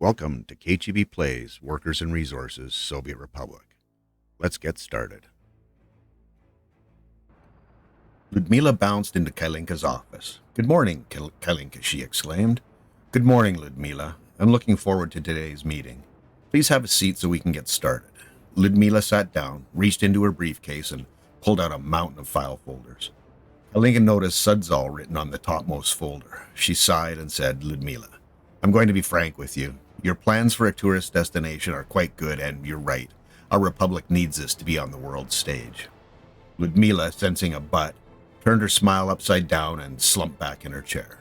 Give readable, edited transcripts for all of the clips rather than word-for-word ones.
Welcome to kcheebplays, Workers and Resources, Soviet Republic. Let's get started. Ludmilla bounced into Kalinka's office. "Good morning, Kalinka," she exclaimed. "Good morning, Ludmilla. I'm looking forward to today's meeting. Please have a seat so we can get started." Ludmilla sat down, reached into her briefcase, and pulled out a mountain of file folders. Kalinka noticed Sudzal written on the topmost folder. She sighed and said, "Ludmilla, I'm going to be frank with you. Your plans for a tourist destination are quite good, and you're right. Our republic needs this to be on the world stage." Ludmilla, sensing a but, turned her smile upside down and slumped back in her chair.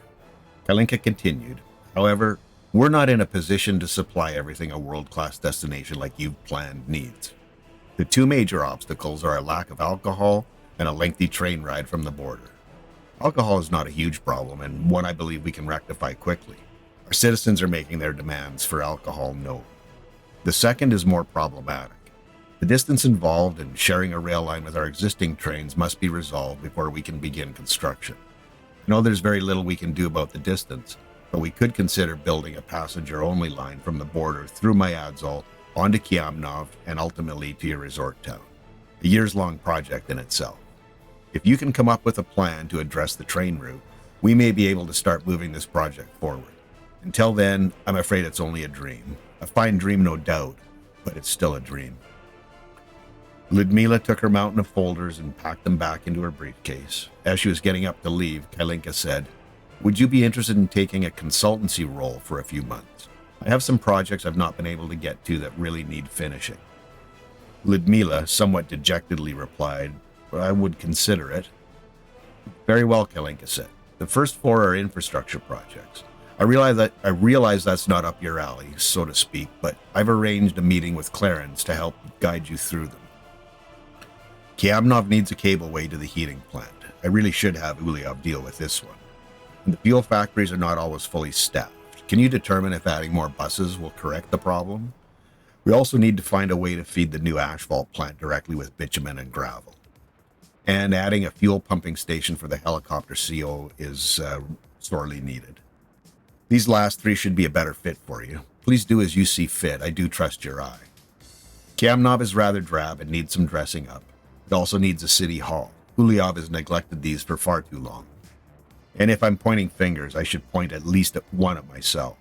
Kalinka continued, "However, we're not in a position to supply everything a world-class destination like you've planned needs. The two major obstacles are a lack of alcohol and a lengthy train ride from the border. Alcohol is not a huge problem, and one I believe we can rectify quickly. Our citizens are making their demands for alcohol known. The second is more problematic. The distance involved in sharing a rail line with our existing trains must be resolved before we can begin construction. I know there's very little we can do about the distance, but we could consider building a passenger-only line from the border through Myadzol onto Kiamnov and ultimately to your resort town. A years-long project in itself. If you can come up with a plan to address the train route, we may be able to start moving this project forward. Until then, I'm afraid it's only a dream. A fine dream, no doubt, but it's still a dream." Ludmilla took her mountain of folders and packed them back into her briefcase. As she was getting up to leave, Kalinka said, "Would you be interested in taking a consultancy role for a few months? I have some projects I've not been able to get to that really need finishing." Ludmilla somewhat dejectedly replied, "Well, I would consider it." "Very well," Kalinka said. "The first four are infrastructure projects. I realize that's not up your alley, so to speak, but I've arranged a meeting with Clarence to help guide you through them. Kiamnov needs a cableway to the heating plant. I really should have Uliov deal with this one. And the fuel factories are not always fully staffed. Can you determine if adding more buses will correct the problem? We also need to find a way to feed the new asphalt plant directly with bitumen and gravel. And adding a fuel pumping station for the helicopter CO is sorely needed. These last three should be a better fit for you. Please do as you see fit. I do trust your eye. Kiamnov is rather drab and needs some dressing up. It also needs a city hall. Uliov has neglected these for far too long. And if I'm pointing fingers, I should point at least at one at myself.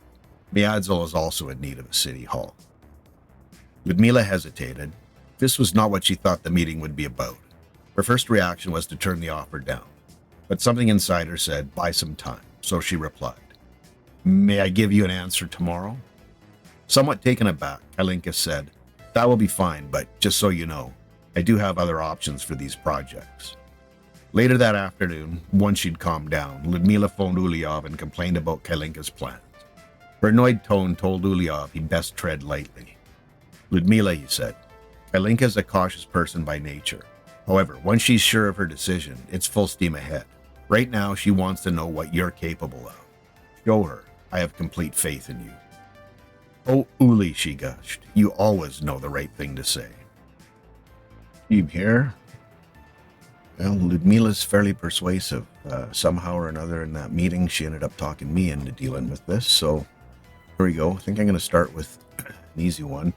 Myadzol is also in need of a city hall." Ludmilla hesitated. This was not what she thought the meeting would be about. Her first reaction was to turn the offer down. But something inside her said, "Buy some time," so she replied, "May I give you an answer tomorrow?" Somewhat taken aback, Kalinka said, "That will be fine, but just so you know, I do have other options for these projects." Later that afternoon, once she'd calmed down, Ludmilla phoned Uliov and complained about Kalinka's plans. Her annoyed tone told Uliov he'd best tread lightly. "Ludmilla," he said, "Kalinka is a cautious person by nature. However, once she's sure of her decision, it's full steam ahead. Right now, she wants to know what you're capable of. Show her. I have complete faith in you." "Oh, Uli," she gushed, "you always know the right thing to say." "Kcheeb here." Well, Ludmilla's fairly persuasive. Somehow or another in that meeting, she ended up talking me into dealing with this. So here we go. I think I'm going to start with an easy one.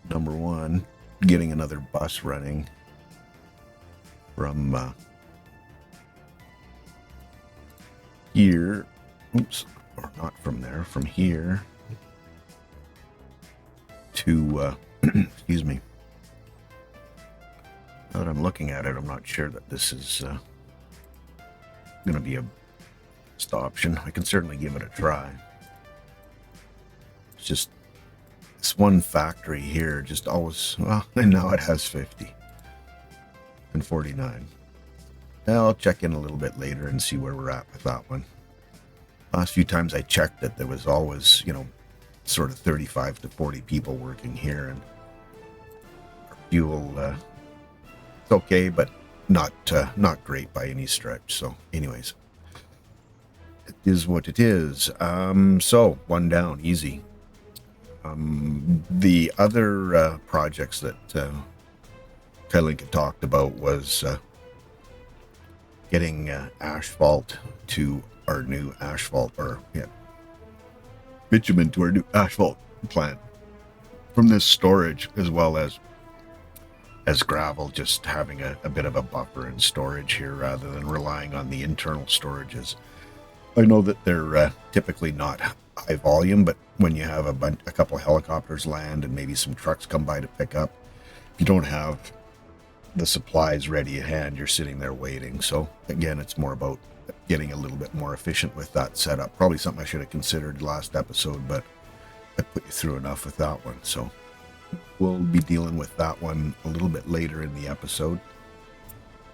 Number one, getting another bus running from here. Oops, or not from there, from here to, excuse me. Now that I'm looking at it, I'm not sure that this is going to be a best option. I can certainly give it a try. It's just this one factory here just always, well, and now it has 50 and 49. I'll check in a little bit later and see where we're at with that one. Last few times I checked it, there was always, sort of 35 to 40 people working here, and fuel, it's okay, but not great by any stretch. So anyways, it is what it is. So one down, easy. The other projects that Kalinka talked about was getting asphalt to our new asphalt, or bitumen to our new asphalt plant from this storage, as well as gravel, just having a bit of a buffer in storage here rather than relying on the internal storages. I know that they're typically not high volume, but when you have a couple of helicopters land and maybe some trucks come by to pick up, if you don't have the supplies ready at hand, you're sitting there waiting. So again, it's more about getting a little bit more efficient with that setup. Probably something I should have considered last episode, but I put you through enough with that one. So we'll be dealing with that one a little bit later in the episode.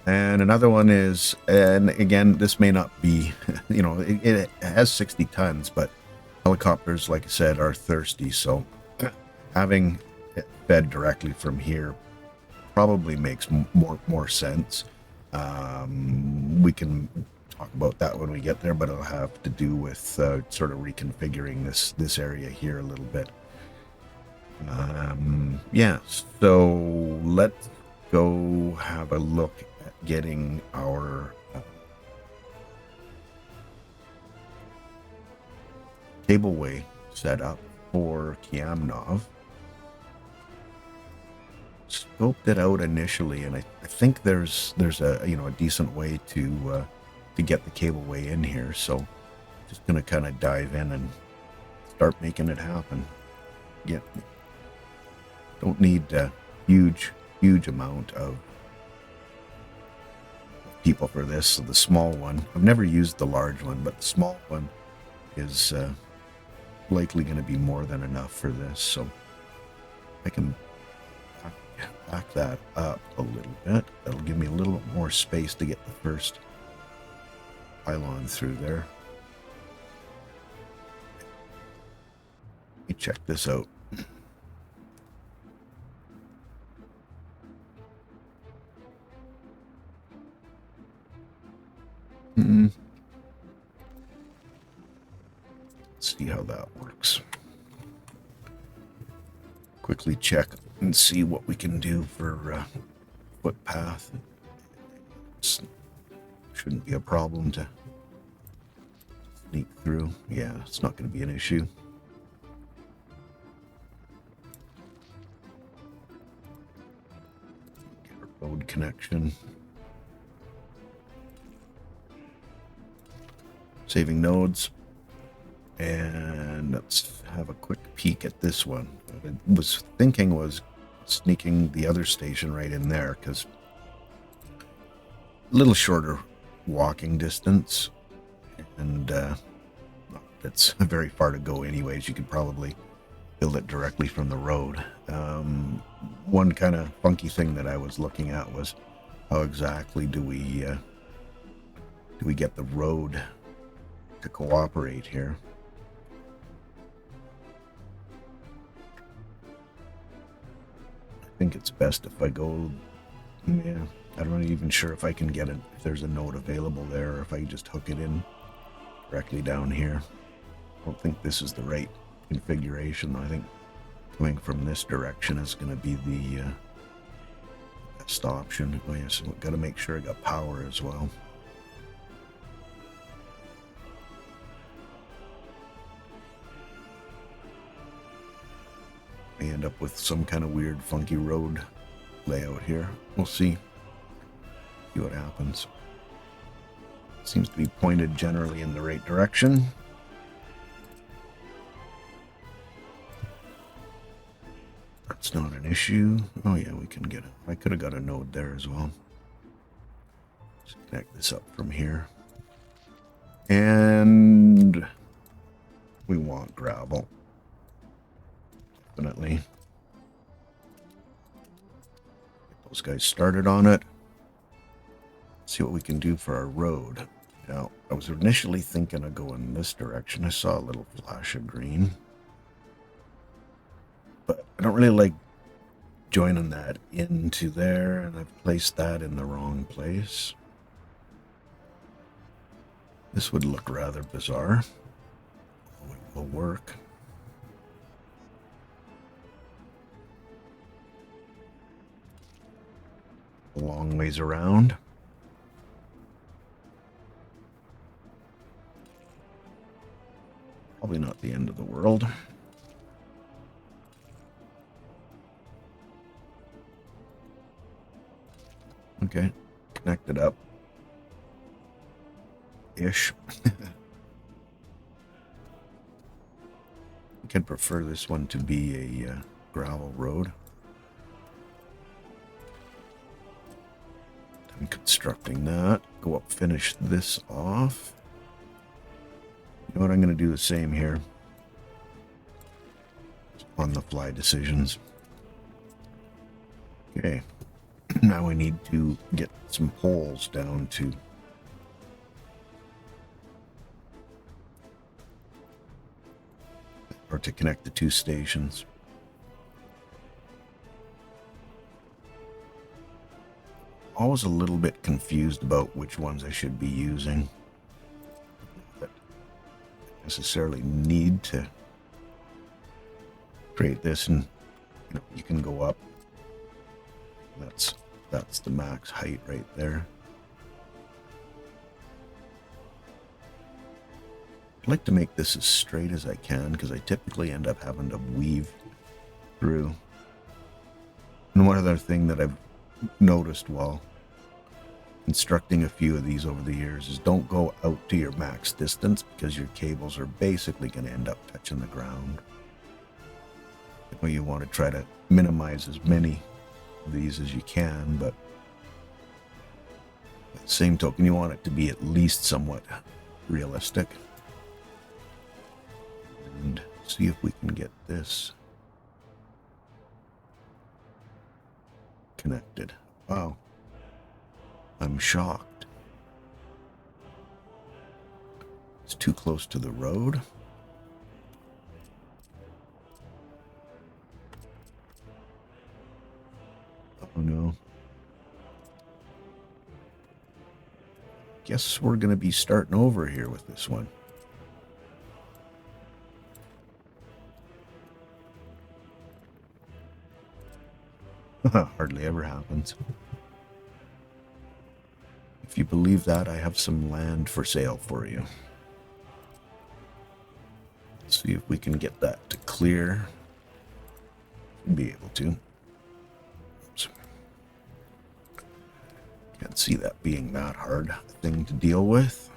And another one is, and again, this may not be, it has 60 tons, but helicopters, like I said, are thirsty. So having it fed directly from here probably makes more sense. We can talk about that when we get there, but it'll have to do with sort of reconfiguring this area here a little bit. Yeah, so let's go have a look at getting our cableway set up for Kiamnov. Scoped it out initially, and I think there's a decent way to get the cableway in here. So just gonna kind of dive in and start making it happen. Don't need a huge amount of people for this. So the small one, I've never used the large one, but the small one is likely going to be more than enough for this. So I can back that up a little bit. That'll give me a little more space to get the first pylon through there. Let me check this out. Let's see how that works. Quickly check and see what we can do for footpath. Shouldn't be a problem to sneak through. Yeah, it's not going to be an issue. Get our road connection. Saving nodes. And let's have a quick peek at this one. What I was thinking was sneaking the other station right in there, because a little shorter walking distance, and it's very far to go anyways. You could probably build it directly from the road. One kind of funky thing that I was looking at was how exactly do we get the road to cooperate here. I think it's best if I go, yeah, I'm not even sure if I can get it, if there's a node available there, or if I just hook it in directly down here. I don't think this is the right configuration. I think coming from this direction is going to be the best option. Oh yeah, so I've got to make sure I got power as well. May end up with some kind of weird funky road layout here. We'll see what happens. Seems to be pointed generally in the right direction. That's not an issue. Oh yeah, we can get it. I could have got a node there as well. Just connect this up from here. And we want gravel. Definitely. Get those guys started on it. See what we can do for our road. Now, I was initially thinking of going this direction. I saw a little flash of green. But I don't really like joining that into there, and I've placed that in the wrong place. This would look rather bizarre. It will work. A long ways around. Probably not the end of the world. Okay, connect it up. Ish. I could prefer this one to be a gravel road. I'm constructing that. Go up, finish this off. You know what? I'm going to do the same here. On the fly decisions. Okay. Now I need to get some poles down to to connect the two stations. Always a little bit confused about which ones I should be using. But I necessarily need to create this, and you can go up. That's the max height right there. I'd like to make this as straight as I can because I typically end up having to weave through. And one other thing that I've noticed while constructing a few of these over the years is don't go out to your max distance because your cables are basically going to end up touching the ground. You want to try to minimize as many of these as you can, but at the same token, you want it to be at least somewhat realistic. And see if we can get this connected. Wow. I'm shocked. It's too close to the road. Oh no. Guess we're going to be starting over here with this one. Hardly ever happens. If you believe that, I have some land for sale for you. Let's see if we can get that to clear. Should be able to. Oops. Can't see that being that hard a thing to deal with.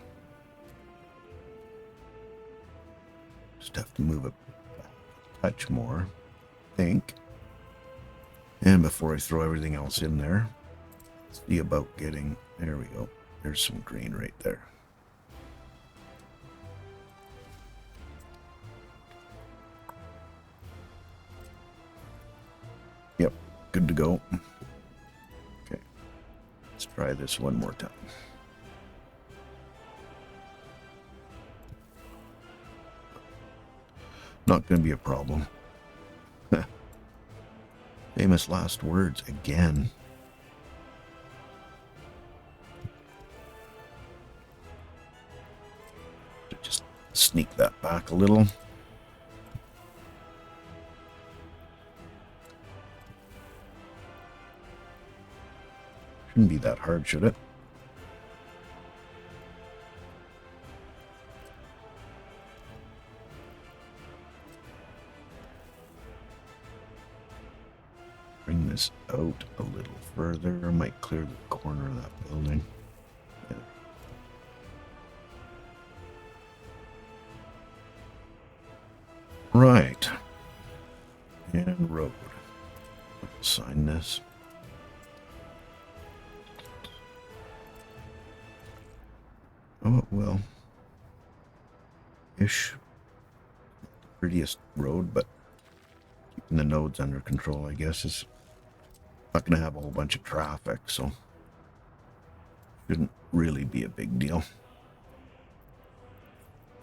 Just have to move it back a touch more, I think. And before I throw everything else in there, let's see about getting, there we go. There's some green right there. Yep, good to go. Okay, let's try this one more time. Not going to be a problem. Famous last words again. Just sneak that back a little. Shouldn't be that hard, should it? Bring this out a little further. I might clear the corner of that building. Yeah. Right. And road. Sign this. Oh, it will. Ish. Not the prettiest road, but keeping the nodes under control, I guess, is not going to have a whole bunch of traffic, so shouldn't really be a big deal.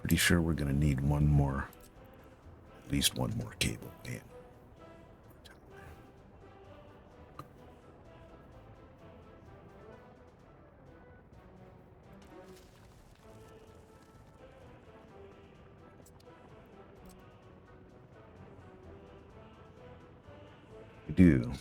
Pretty sure we're going to need one more, at least one more cable in. We do.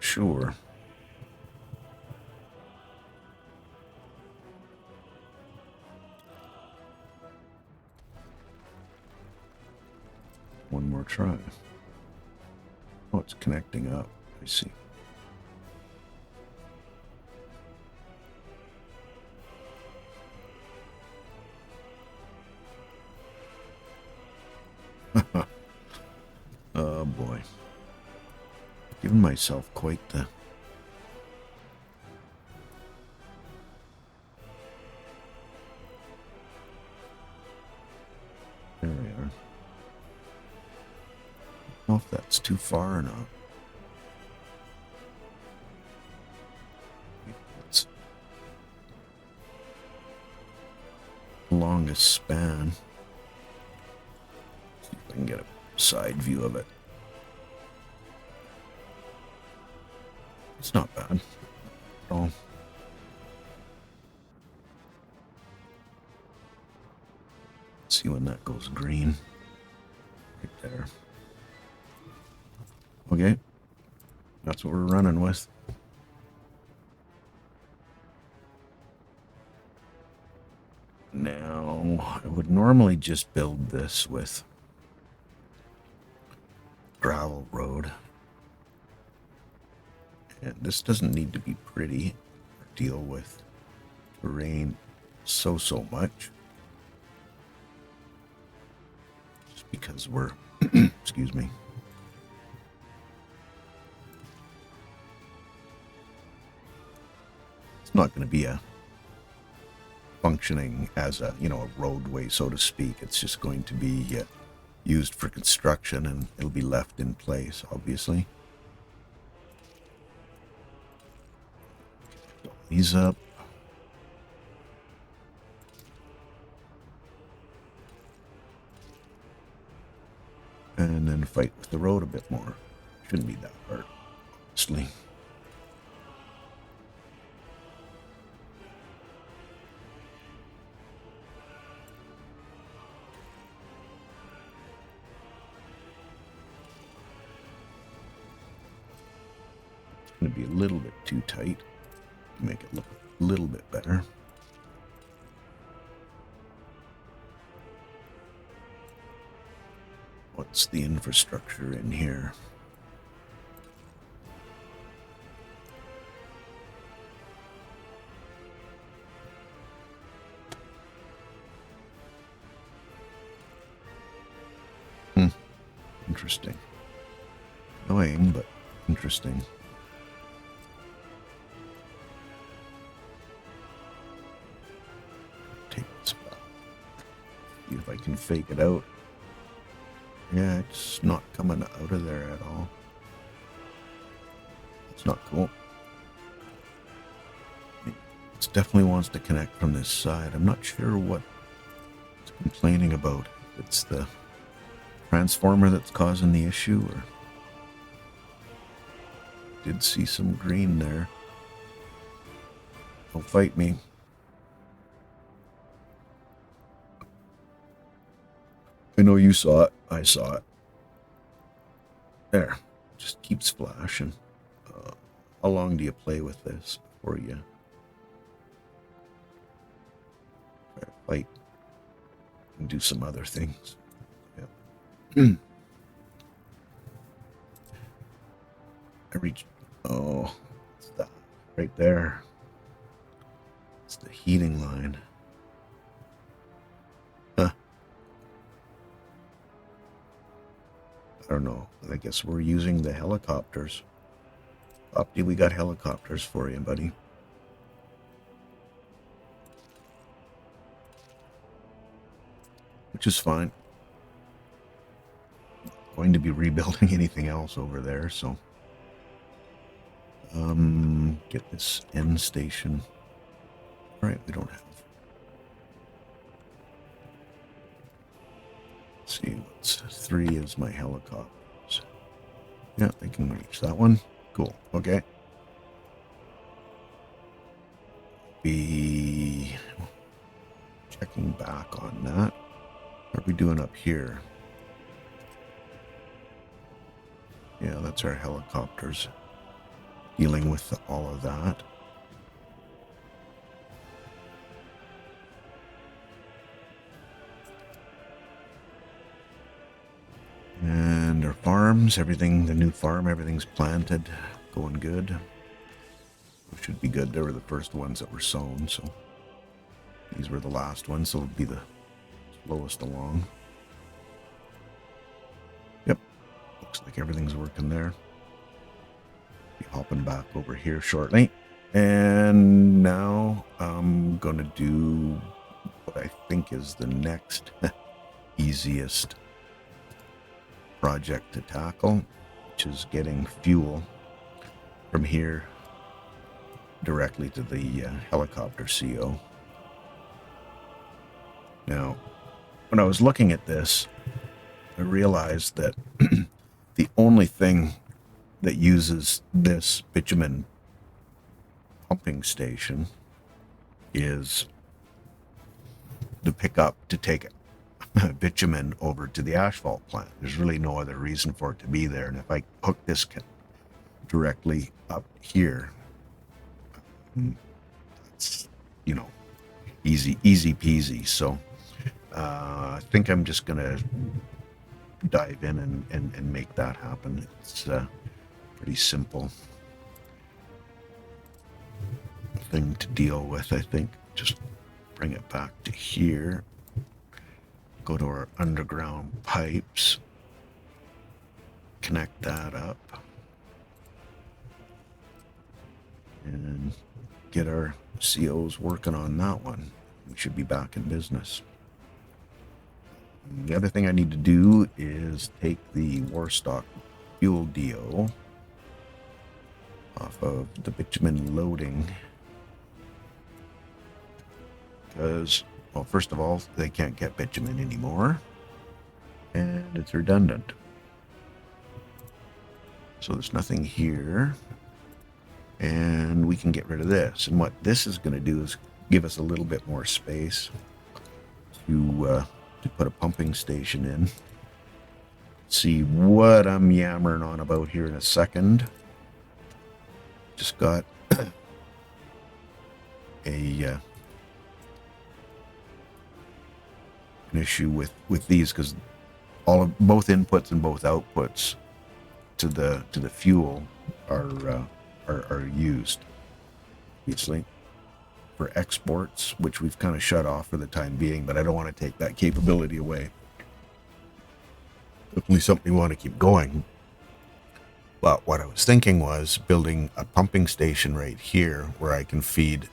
sure. One more try. Oh, it's connecting up. I see. Oh boy. Giving myself quite the... There we are. I don't know if that's too far or not. It's the longest span. See if I can get a side view of it. It's not bad at all. See when that goes green. Right there. Okay. That's what we're running with. Now, I would normally just build this with gravel road. And this doesn't need to be pretty or deal with terrain so much. Just because we're, excuse me. It's not going to be a functioning as a, a roadway, so to speak. It's just going to be used for construction, and it'll be left in place, obviously. These up. And then fight with the road a bit more. Shouldn't be that hard, honestly. It's going to be a little bit too tight to make it look a little bit better. What's the infrastructure in here? Interesting. Annoying, but interesting. Take this back. See if I can fake it out. Yeah, it's not coming out of there at all. It's not cool. It definitely wants to connect from this side. I'm not sure what it's complaining about. It's the transformer that's causing the issue, or did see some green there. Don't fight me. I know you saw it. I saw it. There. Just keeps flashing. How long do you play with this before you fight and do some other things? Yeah. I reached. Oh, it's that right there. It's the heating line. I don't know. I guess we're using the helicopters. Opti, we got helicopters for you, buddy. Which is fine. Not going to be rebuilding anything else over there, so. Get this end station. Alright, we don't have. Let's see, what's 3 is my helicopters. Yeah, they can reach that one. Cool, okay. Be checking back on that. What are we doing up here? Yeah, that's our helicopters. dealing with all of that. And our farms, everything, the new farm, everything's planted, going good. Should be good. They were the first ones that were sown, so these were the last ones, so it'll be the slowest along. Yep, looks like everything's working there. Be hopping back over here shortly. And now I'm gonna do what I think is the next easiest project to tackle, which is getting fuel from here directly to the helicopter CO. Now, when I was looking at this, I realized that the only thing that uses this bitumen pumping station is the pickup to take bitumen over to the asphalt plant. There's really no other reason for it to be there. And if I hook this directly up here, it's, you know, easy peasy. So I think I'm just gonna dive in and make that happen. It's pretty simple thing to deal with. I think just bring it back to here, go to our underground pipes, connect that up, and get our COs working on that one. We should be back in business. The other thing I need to do is take the Warstock fuel DO off of the bitumen loading, because, well, first of all, they can't get bitumen anymore, and it's redundant. So there's nothing here, and we can get rid of this. And what this is going to do is give us a little bit more space to put a pumping station in. See what I'm yammering on about here in a second. Just got an issue with these, because both inputs and both outputs to the fuel are used, obviously, for exports, which we've kind of shut off for the time being, but I don't want to take that capability away. Definitely something we want to keep going. But what I was thinking was building a pumping station right here where I can feed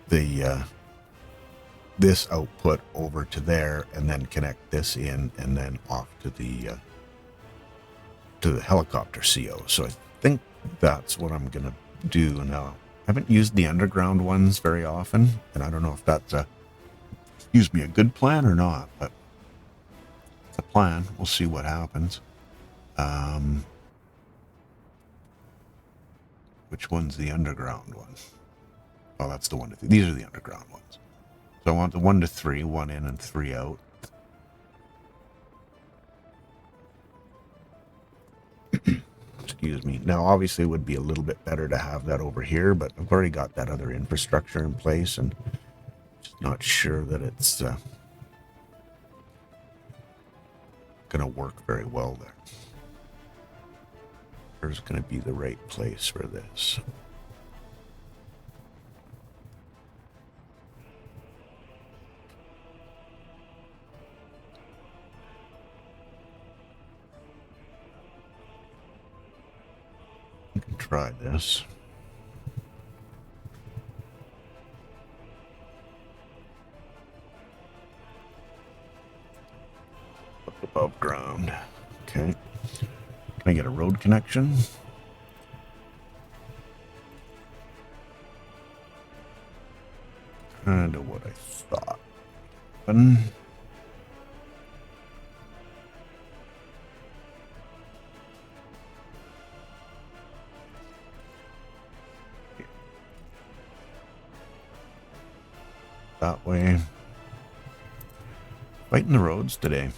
the this output over to there, and then connect this in, and then off to the helicopter CO. So I think that's what I'm gonna do now. I haven't used the underground ones very often, and I don't know if that's a good plan or not, but it's a plan. We'll see what happens. Which one's the underground one? Oh, that's the 1 to 3. These are the underground ones. So I want the 1 to 3, 1 in and 3 out. Excuse me. Now, obviously, it would be a little bit better to have that over here, but I've already got that other infrastructure in place, and just not sure that it's going to work very well there. Where's going to be the right place for this? We can try this. Up above ground. Okay. Can I get a road connection? Kind of what I thought. That way. Fighting the roads today.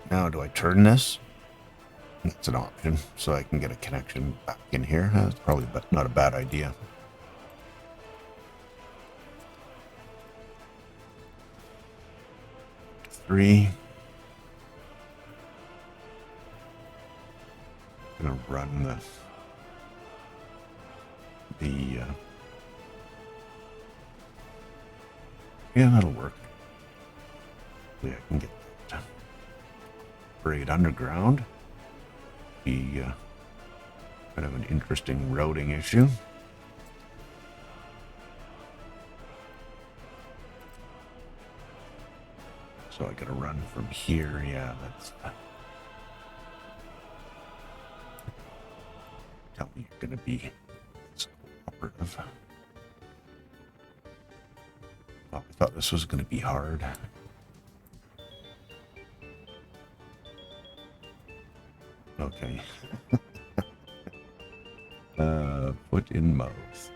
Now, do I turn this? It's an option, so I can get a connection back in here. That's probably not a bad idea. Three. Gonna run yeah, that'll work. Yeah, I can get that braid underground. Be kind of an interesting routing issue. So I gotta run from here. Yeah, that's. Tell me you're gonna be cooperative. Oh, I thought this was gonna be hard. Okay. Foot in mouth.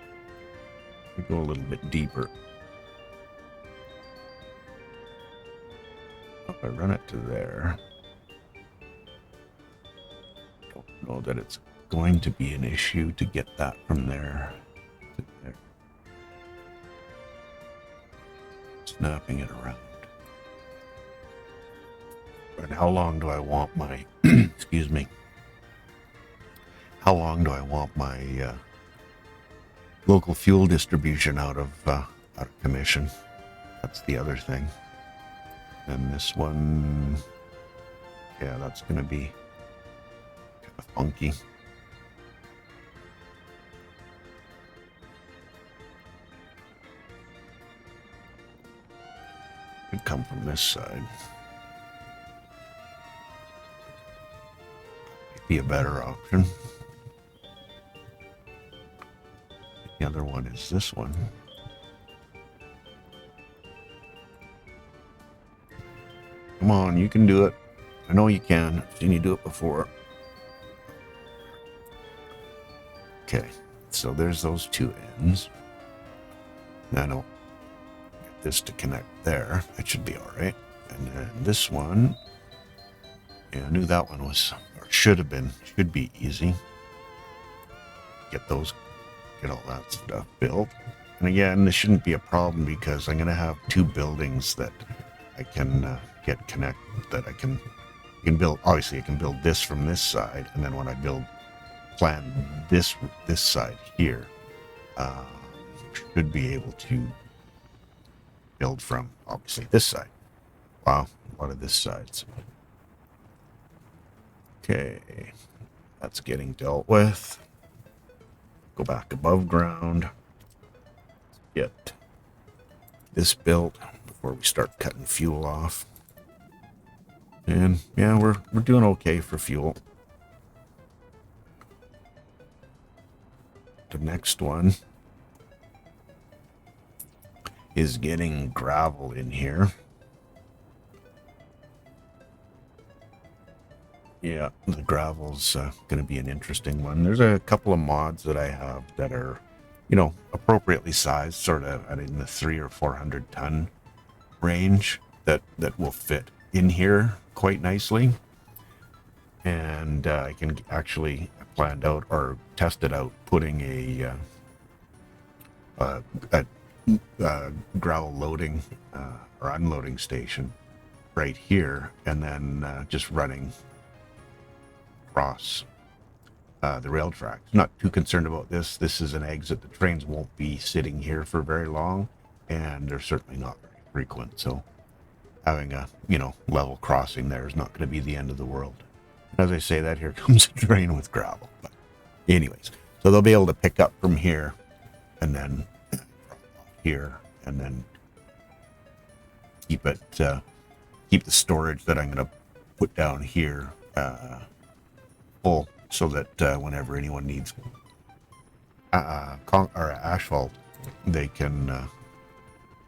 We go a little bit deeper. If I run it to there, don't know that it's going to be an issue to get that from there to there. Snapping it around. And how long do I want my excuse me, how long do I want my local fuel distribution out of commission? That's the other thing. And this one, yeah, that's gonna be kind of funky. Could come from this side. Be a better option. The other one is this one. Come on, you can do it. I know you can. I've seen you do it before. Okay, so there's those two ends. Now I'll get this to connect there. That should be all right. And then this one, yeah, I knew that one was, or should be easy. Get all that stuff built. And again, this shouldn't be a problem because I'm going to have two buildings that I can get connected, that I can build. Obviously, I can build this from this side, and then when I plan this side here, should be able to build from obviously this side. Wow, a lot of this sides. Okay, that's getting dealt with. Go back above ground. Get this built before we start cutting fuel off. And yeah, we're doing okay for fuel. The next one is getting gravel in here. Yeah, the gravel's going to be an interesting one. There's a couple of mods that I have that are, appropriately sized, sort of in the 300 or 400 ton range that will fit in here quite nicely. And I can actually planned out or tested out putting a gravel loading or unloading station right here, and then just running across the rail tracks. Not too concerned about this. This is an exit. The trains won't be sitting here for very long, and they're certainly not very frequent. So having a level crossing there is not going to be the end of the world. As I say that, here comes a train with gravel. But anyways, so they'll be able to pick up from here and then here, and then keep the storage that I'm going to put down here full, so that whenever anyone needs asphalt, they can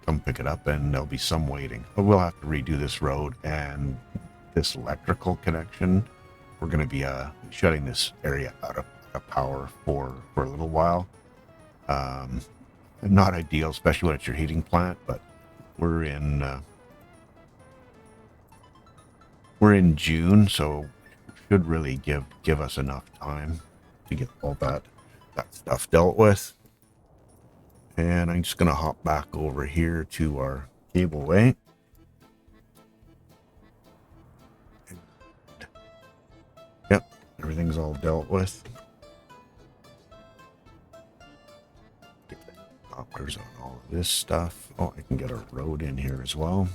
come pick it up, and there'll be some waiting. But we'll have to redo this road and this electrical connection. We're going to be shutting this area out of power for a little while. Not ideal, especially when it's your heating plant, but we're in June, so should really give us enough time to get all that stuff dealt with. And I'm just gonna hop back over here to our cableway. Yep, everything's all dealt with. Get the helicopters on all of this stuff. Oh, I can get a road in here as well.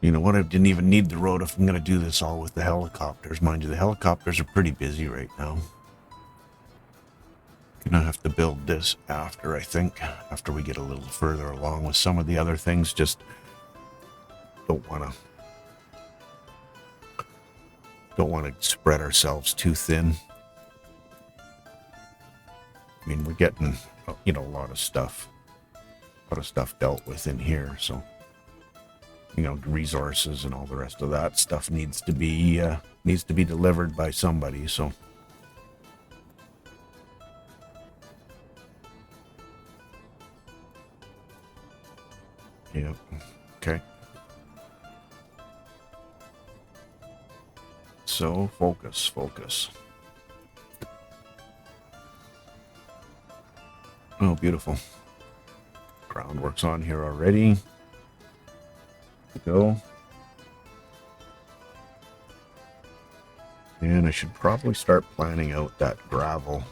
You know what? I didn't even need the road if I'm going to do this all with the helicopters. Mind you, the helicopters are pretty busy right now. Gonna have to build this after, I think, after we get a little further along with some of the other things. Just don't want to spread ourselves too thin. I mean, we're getting, you know, a lot of stuff dealt with in here, so. You know, resources and all the rest of that stuff needs to be delivered by somebody. So, yeah, okay. So focus. Oh, beautiful. Groundwork's on here already. Go. And I should probably start planning out that gravel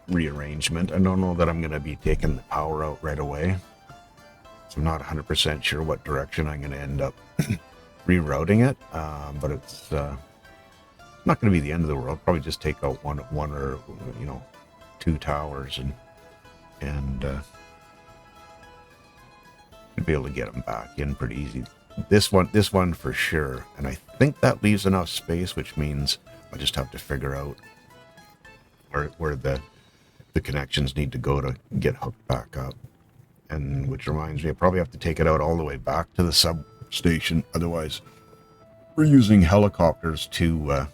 rearrangement. I don't know that I'm going to be taking the power out right away. So I'm not 100% sure what direction I'm going to end up rerouting it. But it's not going to be the end of the world. Probably just take out one or, you know, two towers and be able to get them back in pretty easy. This one for sure, and I think that leaves enough space, which means I just have to figure out where the connections need to go to get hooked back up. And which reminds me, I probably have to take it out all the way back to the substation. Otherwise, we're using helicopters to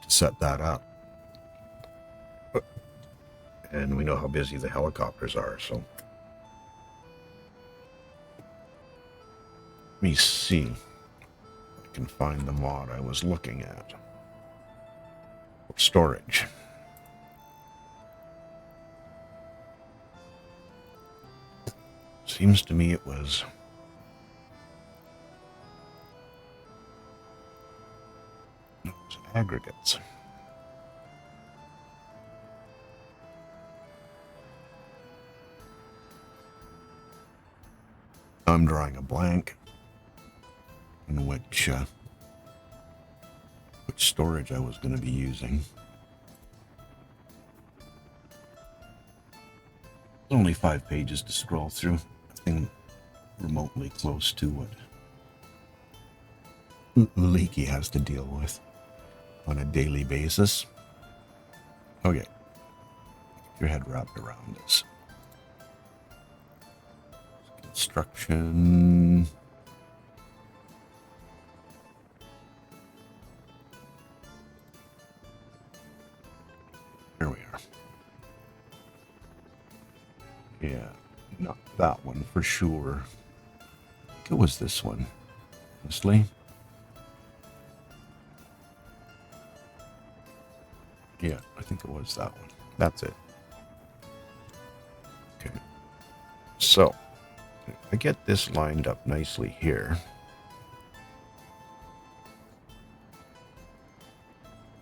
set that up, and we know how busy the helicopters are, so. Let me see if I can find the mod I was looking at. Storage. Seems to me it was aggregates. I'm drawing a blank in which storage I was going to be using. Only 5 pages to scroll through. Nothing remotely close to what Leaky has to deal with on a daily basis. Okay. Get your head wrapped around this. Construction. There we are. Yeah, not that one for sure. I think it was this one, honestly. Yeah, I think it was that one. That's it. Okay. So, if I get this lined up nicely here,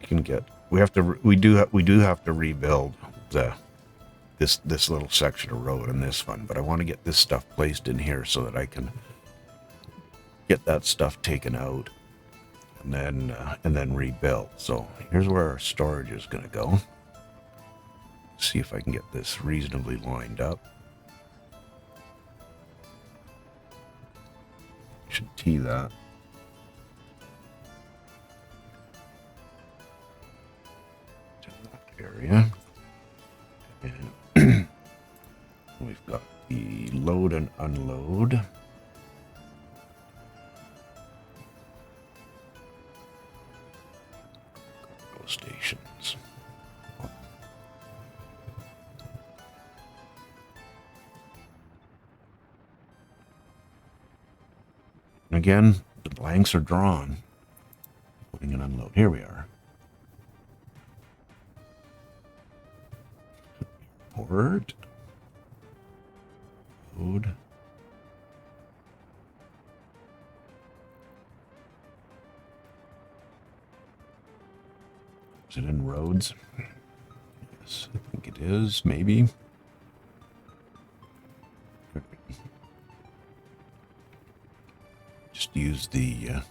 you can get. We do have to rebuild this little section of road in this one, but I want to get this stuff placed in here so that I can get that stuff taken out and then rebuild. So here's where our storage is going to go. See if I can get this reasonably lined up. Should tee that. To that area. And we've got the load and unload. Cargo stations. again, the blanks are drawn. Putting an unload. Here we are. Word. Load. Is it in roads? Yes, I think it is, maybe. Just use the, I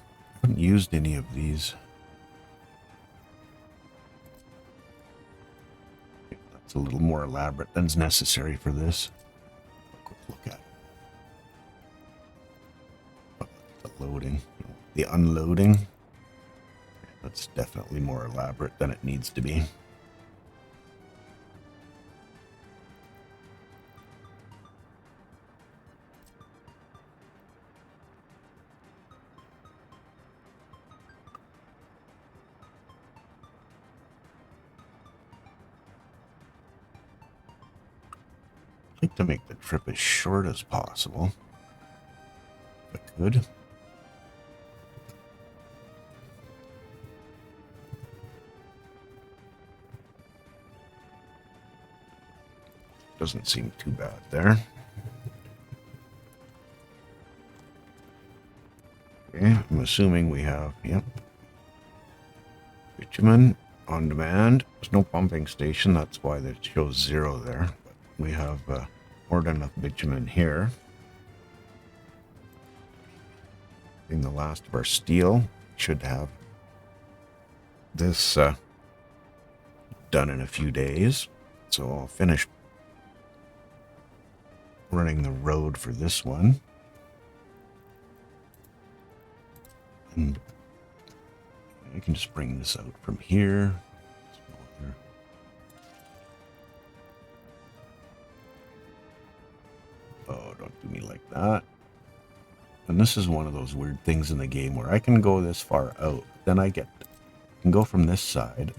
haven't used any of these. That's a little more elaborate than's necessary for this. A quick look at it. The loading, the unloading. That's definitely more elaborate than it needs to be. I'd like to make the trip as short as possible, if I could. Doesn't seem too bad there. Okay, I'm assuming we have, yep. Bitumen on demand. There's no pumping station, that's why it shows 0 there. But we have more than enough bitumen here. In the last of our steel, should have this done in a few days. So I'll finish running the road for this one. And I can just bring this out from here. Oh, don't do me like that. And this is one of those weird things in the game where I can go this far out. Then I can go from this side,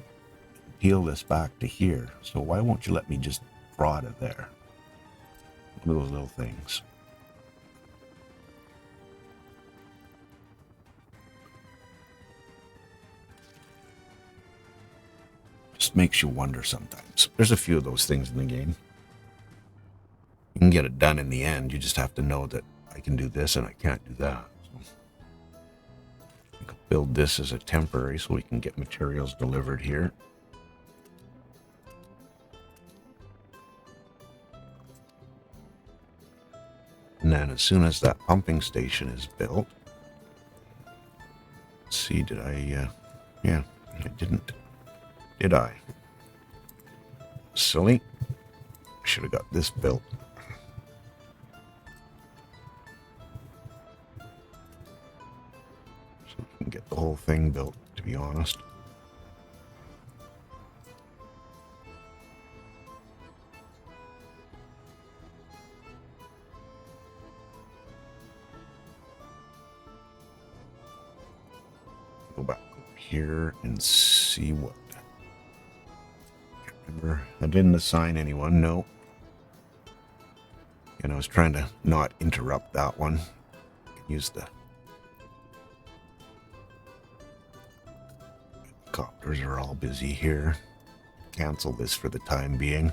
peel this back to here. So why won't you let me just draw it there? One of those little things. Just makes you wonder sometimes. There's a few of those things in the game. You can get it done in the end. You just have to know that I can do this and I can't do that. So I can build this as a temporary so we can get materials delivered here. And then as soon as that pumping station is built, let's see, did I, yeah, I didn't, did I? Silly. I should have got this built. So we can get the whole thing built, to be honest. Go back over here and see what. Can't remember. I didn't assign anyone, no. And I was trying to not interrupt that one. Use the copters are all busy here. Cancel this for the time being.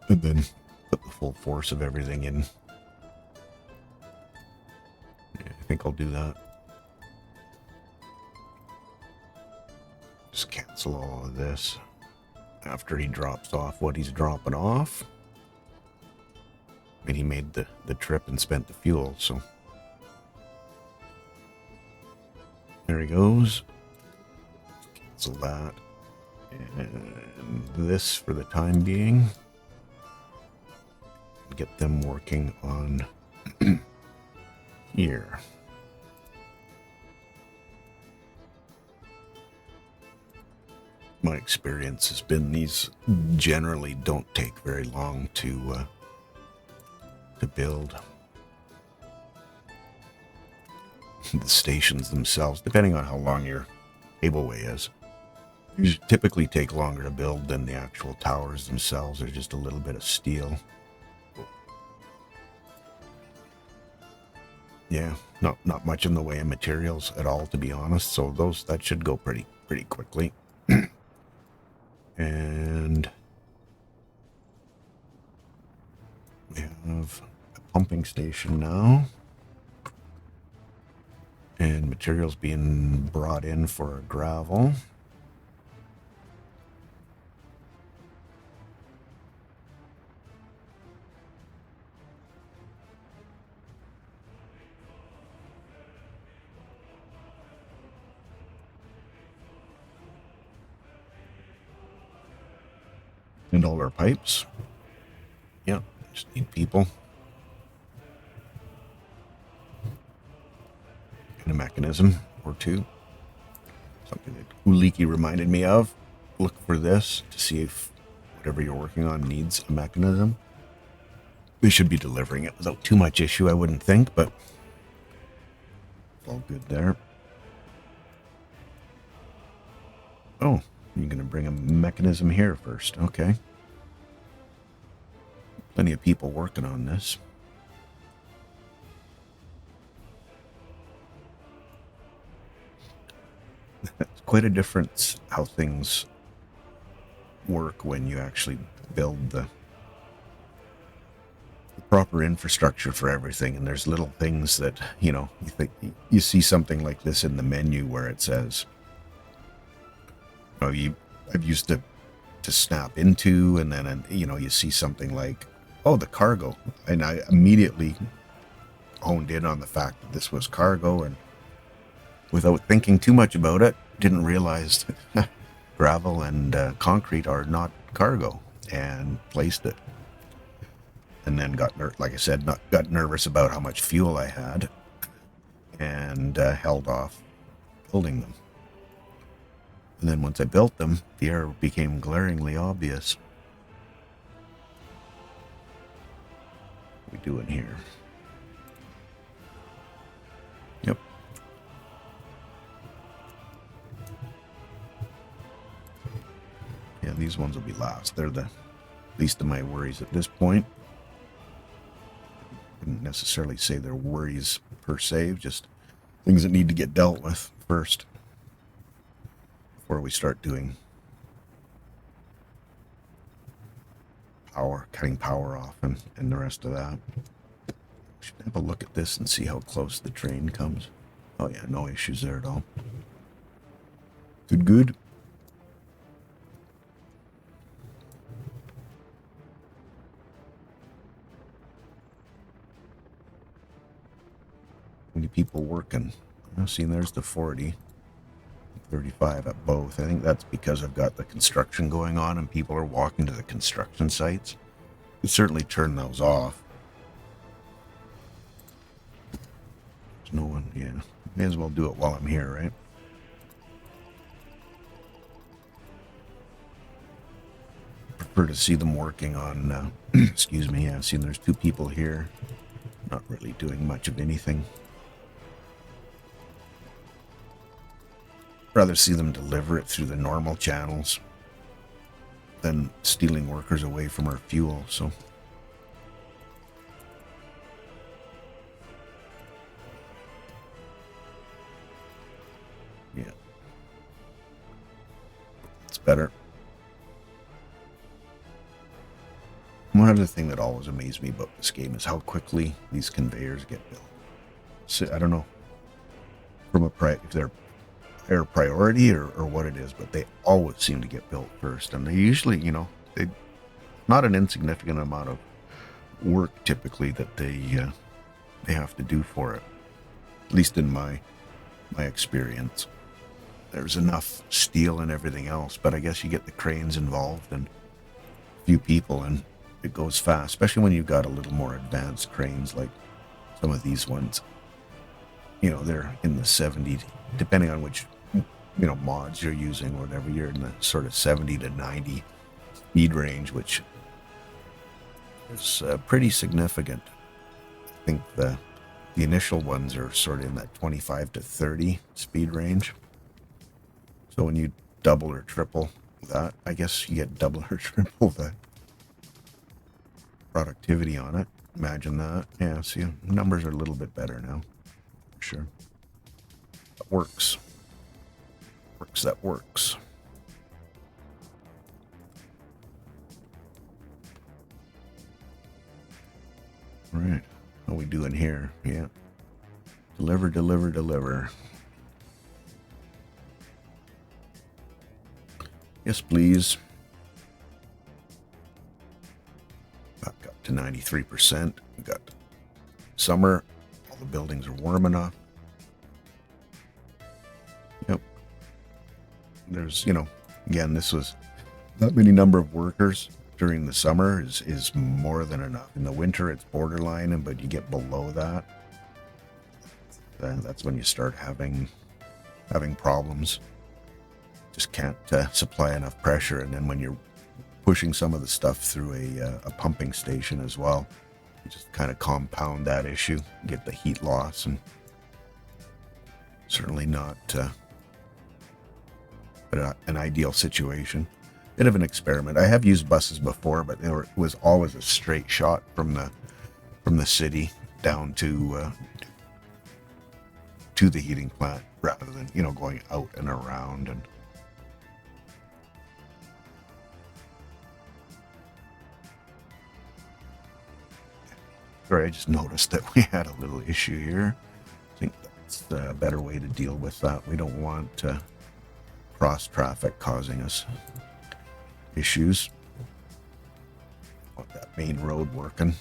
And then put the full force of everything in. Yeah, I think I'll do that. Just cancel all of this after he drops off what he's dropping off. And he made the trip and spent the fuel, so there he goes. Cancel that. And this for the time being. Get them working on here. My experience has been these generally don't take very long to build. The stations themselves, depending on how long your cableway is, these typically take longer to build than the actual towers themselves. They're just a little bit of steel. Yeah, not much in the way of materials at all, to be honest. So that should go pretty quickly. And we have a pumping station now, and materials being brought in for gravel. And all our pipes. Yeah, just need people. And a mechanism or two. Something that Uliki reminded me of. Look for this to see if whatever you're working on needs a mechanism. We should be delivering it without too much issue, I wouldn't think, but it's all good there. Oh, you're going to bring a mechanism here first. Okay. Plenty of people working on this. It's quite a difference how things work when you actually build the proper infrastructure for everything. And there's little things that, you think you see something like this in the menu where it says, I've used to snap into, and then, you see something like, oh, the cargo. And I immediately honed in on the fact that this was cargo, and without thinking too much about it, didn't realize gravel and concrete are not cargo, and placed it. And then got nervous about how much fuel I had, and held off building them. And then once I built them, the error became glaringly obvious. What are we doing here? Yep. Yeah, these ones will be last. They're the least of my worries at this point. Wouldn't necessarily say they're worries per se, just things that need to get dealt with first before we start doing cutting power off and the rest of that. Should have a look at this and see how close the train comes. Oh yeah, no issues there at all. Good. Many people working. I've seen there's the 40, 35 at both. I think that's because I've got the construction going on and people are walking to the construction sites. You certainly turn those off. There's no one, yeah. May as well do it while I'm here, right? Prefer to see them working on, excuse me, yeah, I've seen there's two people here. Not really doing much of anything. Rather see them deliver it through the normal channels than stealing workers away from our fuel, so. Yeah. It's better. One other thing that always amazed me about this game is how quickly these conveyors get built. So I don't know if they're higher priority or what it is, but they always seem to get built first, and they usually, they not an insignificant amount of work typically that they have to do for it. At least in my experience, there's enough steel and everything else, but I guess you get the cranes involved and a few people, and it goes fast, especially when you've got a little more advanced cranes like some of these ones. They're in the 70, depending on which mods you're using or whatever, you're in the sort of 70 to 90 speed range, which is pretty significant. I think the initial ones are sort of in that 25 to 30 speed range. So when you double or triple that, I guess you get double or triple the productivity on it. Imagine that. Yeah, see, numbers are a little bit better now. Sure. That works. That works. Right. How we doing here? Yeah. Deliver. Yes, please. Back up to 93%. We got summer. All the buildings are warm enough. Yep. There's, again, this was that many number of workers during the summer is more than enough. In the winter, it's borderline, but you get below that, that's when you start having problems. Just can't supply enough pressure, and then when you're pushing some of the stuff through a pumping station as well, you just kind of compound that issue, get the heat loss, and certainly not an ideal situation. Bit of an experiment. I have used buses before, but it was always a straight shot from the city down to the heating plant, rather than going out and around. And sorry, I just noticed that we had a little issue here. I think that's a better way to deal with that. We don't want cross traffic causing us issues. Want that main road working.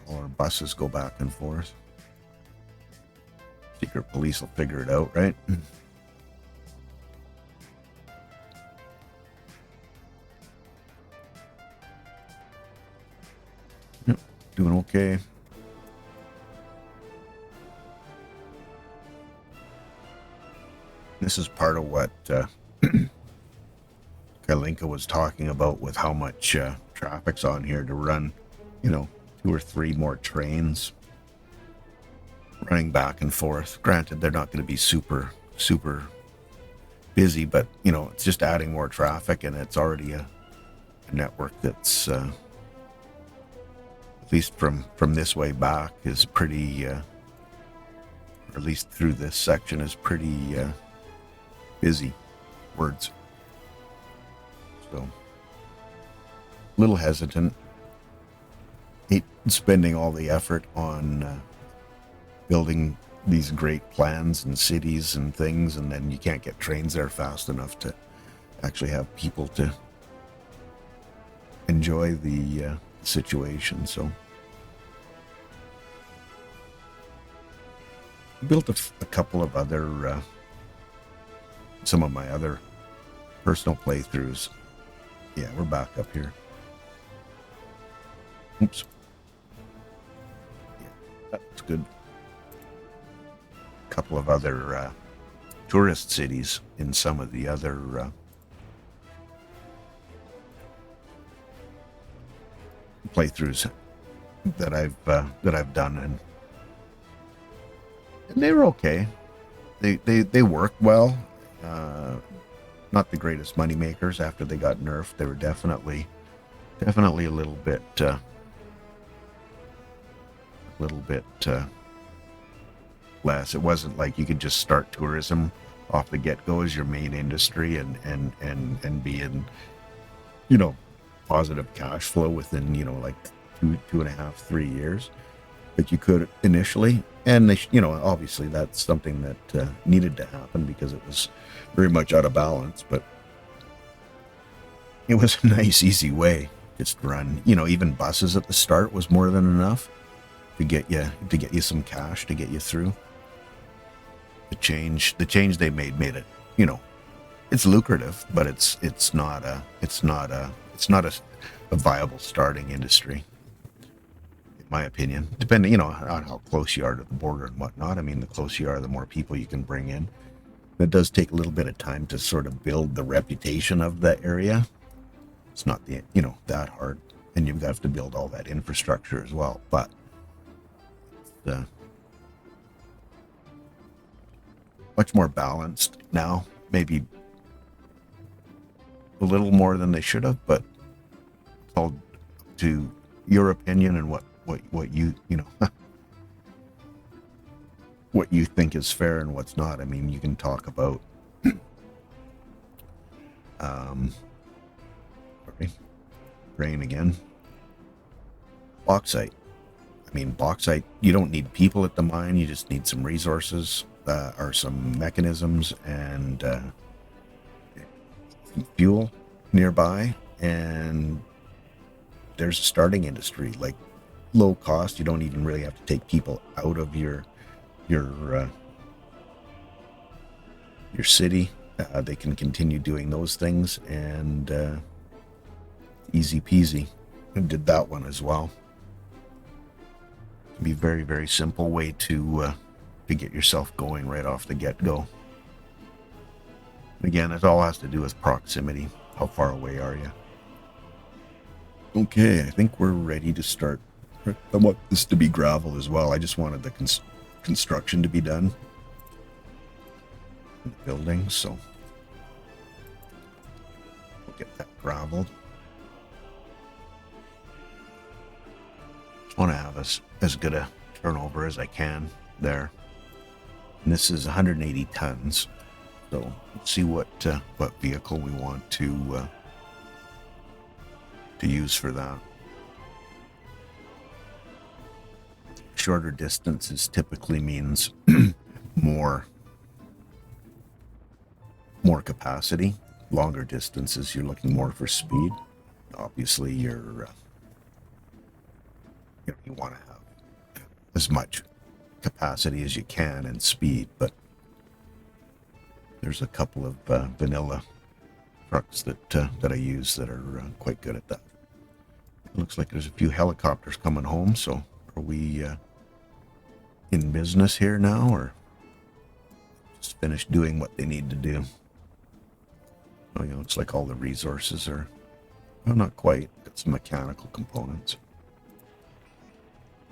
All our buses go back and forth. Secret police will figure it out, right? Yep, doing okay. This is part of what Kalinka was talking about with how much traffic's on here to run, 2 or 3 more trains running back and forth. Granted, they're not going to be super busy, but, it's just adding more traffic, and it's already a network that's, at least from this way back, is pretty, or at least through this section, is pretty busy. Words. So, a little hesitant. Hate spending all the effort on building these great plans and cities and things, and then you can't get trains there fast enough to actually have people to enjoy the situation. So, built a couple of other some of my other personal playthroughs. Yeah, we're back up here. Oops. Yeah, that's good. A couple of other tourist cities in some of the other playthroughs that I've done, and they were okay. They work well. Not the greatest money makers after they got nerfed. They were definitely a little bit less. It wasn't like you could just start tourism off the get-go as your main industry and be in, positive cash flow within, like 2.5, 3 years that you could initially. And they, obviously that's something that needed to happen because it was very much out of balance. But it was a nice, easy way just to run. Even buses at the start was more than enough to get you some cash to get you through. The change they made it. It's lucrative, but it's not a viable starting industry, my opinion, depending, on how close you are to the border and whatnot. I mean, the closer you are, the more people you can bring in. It does take a little bit of time to sort of build the reputation of the area. It's not that hard, and you have to build all that infrastructure as well. But it's much more balanced now. Maybe a little more than they should have, but it's all to your opinion and what you what you think is fair and what's not. I mean, you can talk about sorry, rain again. Bauxite. I mean, bauxite, you don't need people at the mine, you just need some resources, or some mechanisms and fuel nearby, and there's a starting industry, like low cost. You don't even really have to take people out of your city. They can continue doing those things, and easy peasy. I did that one as well. It can be very, very simple way to get yourself going right off the get-go. Again, it all has to do with proximity. How far away are you? Okay, I think we're ready to start. I want this to be gravel as well. I just wanted the construction to be done in the building, so we'll get that graveled. Just want to have as good a turnover as I can there. And this is 180 tons. So let's see what vehicle we want to use for that. Shorter distances typically means more capacity. Longer distances, you're looking more for speed. Obviously, you want to have as much capacity as you can and speed, but there's a couple of vanilla trucks that I use that are quite good at that. It looks like there's a few helicopters coming home, so are we in business here now, or just finished doing what they need to do? Oh, looks like all the resources are, well, not quite. Got some mechanical components.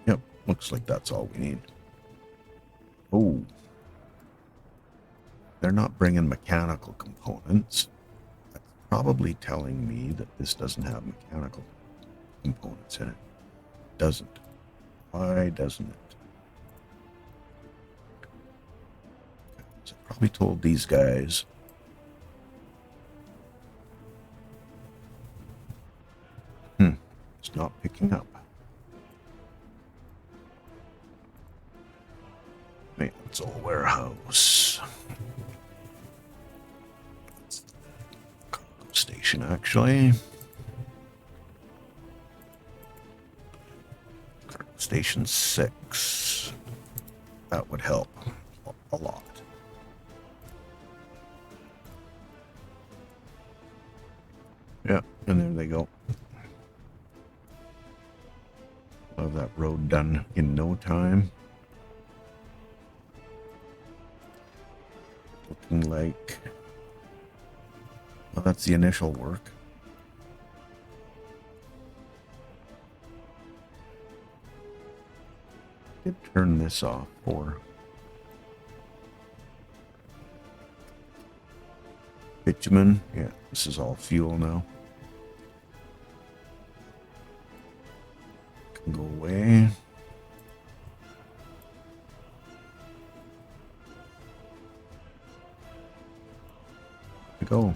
Yep, looks like that's all we need. Oh, they're not bringing mechanical components. That's probably telling me that this doesn't have mechanical components in it. Doesn't. Why doesn't it? So I probably told these guys. It's not picking up. Maintenance all warehouse. Cargo station, actually. Cargo station 6. That would help a lot. Yeah, and there they go. Have that road done in no time. Looking like, well, that's the initial work. Did turn this off for bitumen. Yeah, this is all fuel now. Can go away. Go.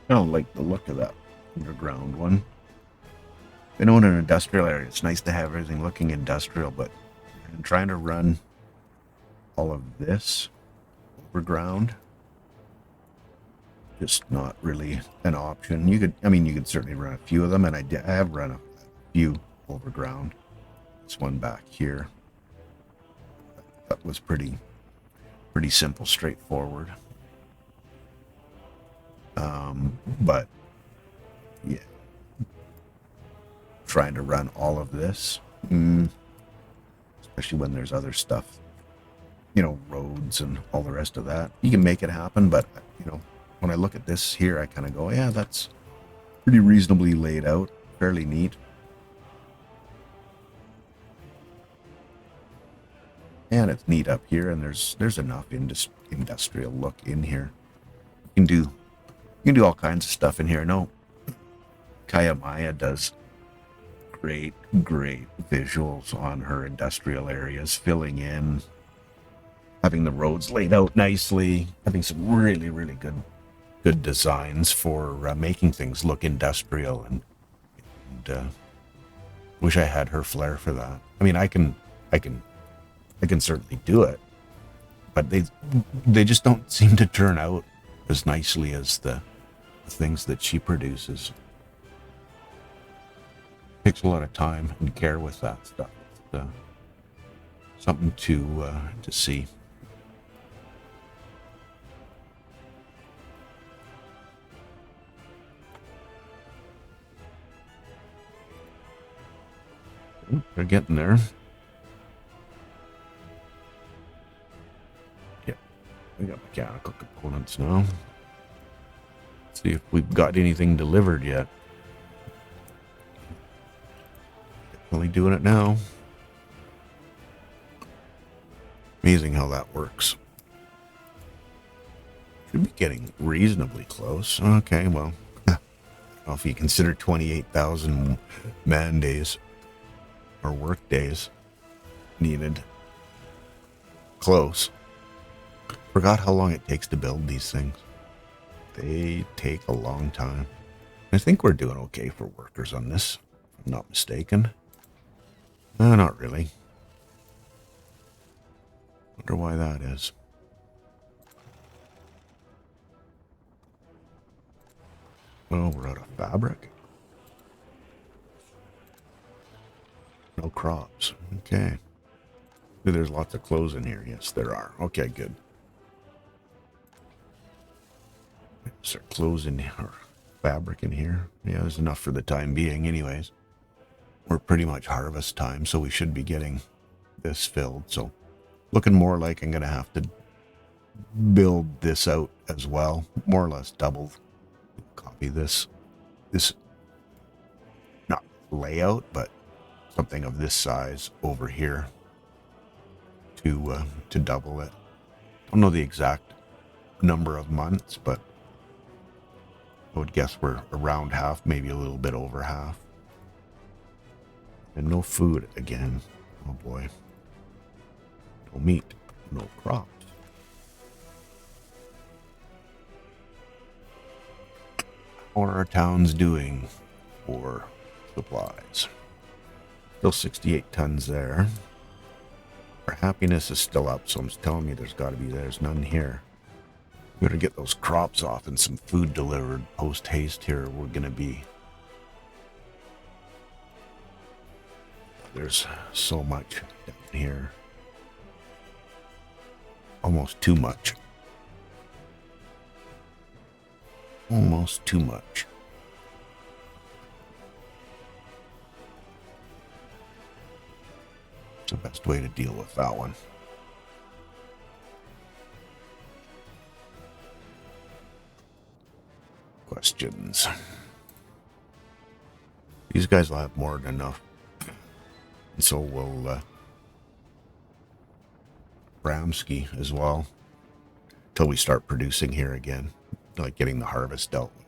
I don't like the look of that underground one. I know in an industrial area, it's nice to have everything looking industrial, but I'm trying to run all of this overground. Just not really an option. You could certainly run a few of them, and I have run a few overground. This one back here, that was pretty simple, straightforward. But yeah, trying to run all of this, especially when there's other stuff, roads and all the rest of that. You can make it happen, but when I look at this here, I kind of go, yeah, that's pretty reasonably laid out, fairly neat. And it's neat up here, and there's enough industrial look in here. You can do all kinds of stuff in here. No, Kaya does great visuals on her industrial areas, filling in, having the roads laid out nicely, having some really good designs for making things look industrial, and wish I had her flair for that. I mean, I can certainly do it, but they just don't seem to turn out as nicely as the things that she produces. Takes a lot of time and care with that stuff. It's something to see. They're getting there. Yep, we got mechanical components now. Let's see if we've got anything delivered yet. Only doing it now. Amazing how that works. Should be getting reasonably close. Okay, well, well, if you consider 28,000 man days or work days needed. Close. Forgot how long it takes to build these things. They take a long time. I think we're doing okay for workers on this, if I'm not mistaken. Not really. Wonder why that is. Oh, we're out of fabric. No crops. Okay. There's lots of clothes in here. Yes, there are. Okay, good. Start clothes in here, or fabric in here. Yeah, there's enough for the time being anyways. We're pretty much harvest time, so we should be getting this filled. So looking more like I'm going to have to build this out as well. More or less double. Copy this not layout, but something of this size over here to double it. I don't know the exact number of months, but I would guess we're around half, maybe a little bit over half. And no food again. Oh boy. No meat, no crops. How are our towns doing for supplies? Still 68 tons there. Our happiness is still up, so I'm telling you there's none here. We gotta get those crops off and some food delivered post haste here. We're gonna be. There's so much down here. Almost too much. Almost too much. It's the best way to deal with that one. Questions. These guys will have more than enough. And so will Bramsky as well. Till we start producing here again. Like getting the harvest dealt with.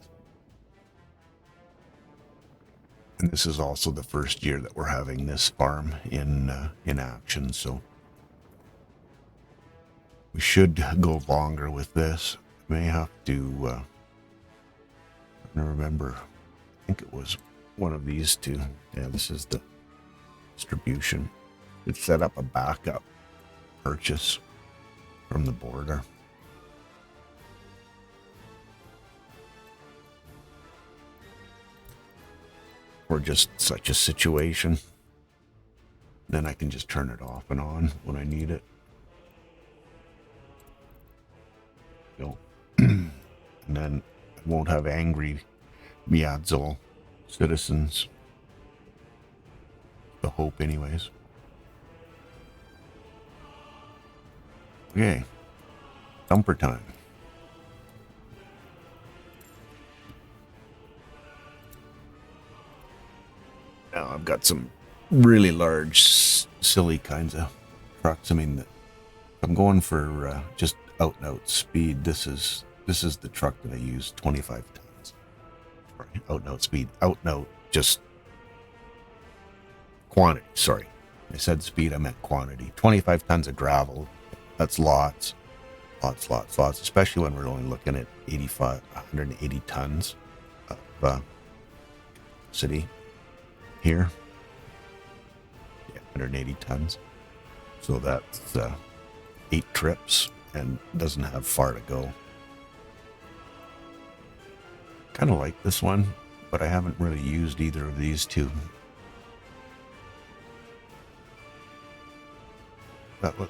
And this is also the first year that we're having this farm in action, so we should go longer with this. May have to I remember, I think it was one of these two. Yeah, this is the distribution. It set up a backup purchase from the border. Or just such a situation. Then I can just turn it off and on when I need it. So, and then I won't have angry Miadzol citizens. The hope anyways. Okay. Dumper time. Now I've got some really large, silly kinds of trucks, I mean, I'm going for just out and out speed. This is the truck that I use, 25 tons. Sorry, out and out speed, out and out, just quantity. Sorry, I said speed, I meant quantity. 25 tons of gravel. That's lots, especially when we're only looking at 180 tons of city here. Yeah, 180 tons. So that's 8 trips and doesn't have far to go. Kind of like this one, but I haven't really used either of these two.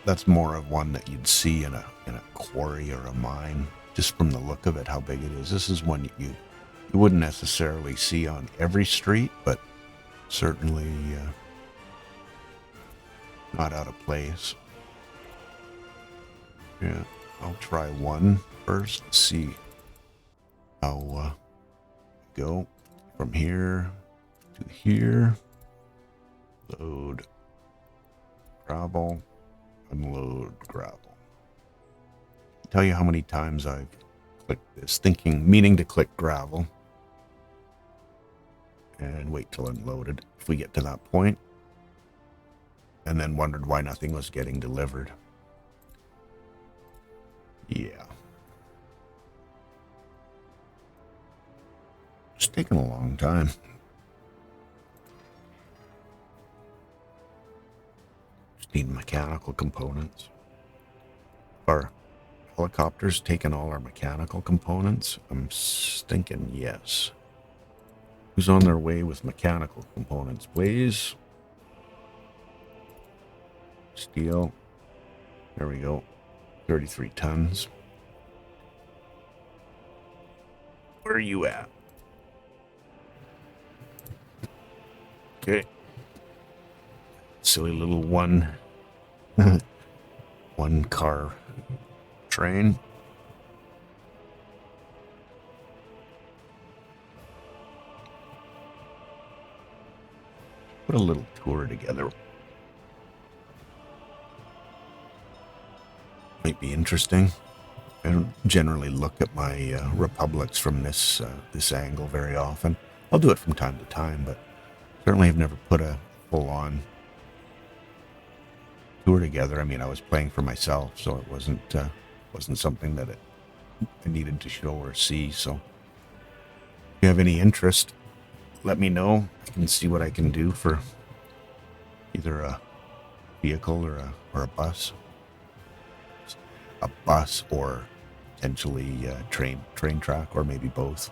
That's more of one that you'd see in a quarry or a mine, just from the look of it, how big it is. This is one you wouldn't necessarily see on every street, but certainly not out of place. Yeah, I'll try one first, see how go from here to here. Load gravel, unload gravel. Tell you how many times I've clicked this, meaning to click gravel, and wait till unloaded if we get to that point, and then wondered why nothing was getting delivered. Yeah. It's taking a long time. Just need mechanical components. Our helicopter's taking all our mechanical components? I'm thinking yes. Who's on their way with mechanical components, please? Steel. There we go. 33 tons. Where are you at? Okay. Silly little one car train. Put a little tour together. Might be interesting. I don't generally look at my republics from this angle very often. I'll do it from time to time, but certainly have never put a full-on tour together. I mean, I was playing for myself, so it wasn't something that I needed to show or see. So if you have any interest, let me know. I can see what I can do for either a vehicle or a bus. A bus or potentially train track, or maybe both.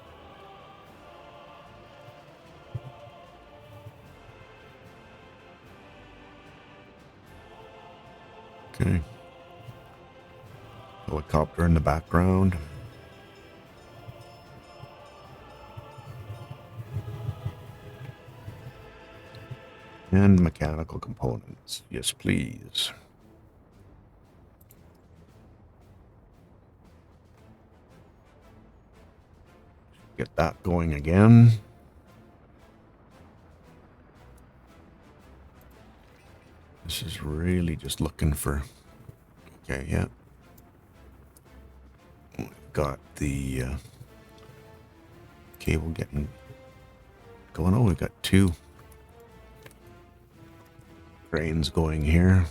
Okay. Helicopter in the background. And mechanical components. Yes, please. Get that going again. This is really just looking for... Okay, yeah. We've got the cable getting going. Oh, we've got 2 trains going here.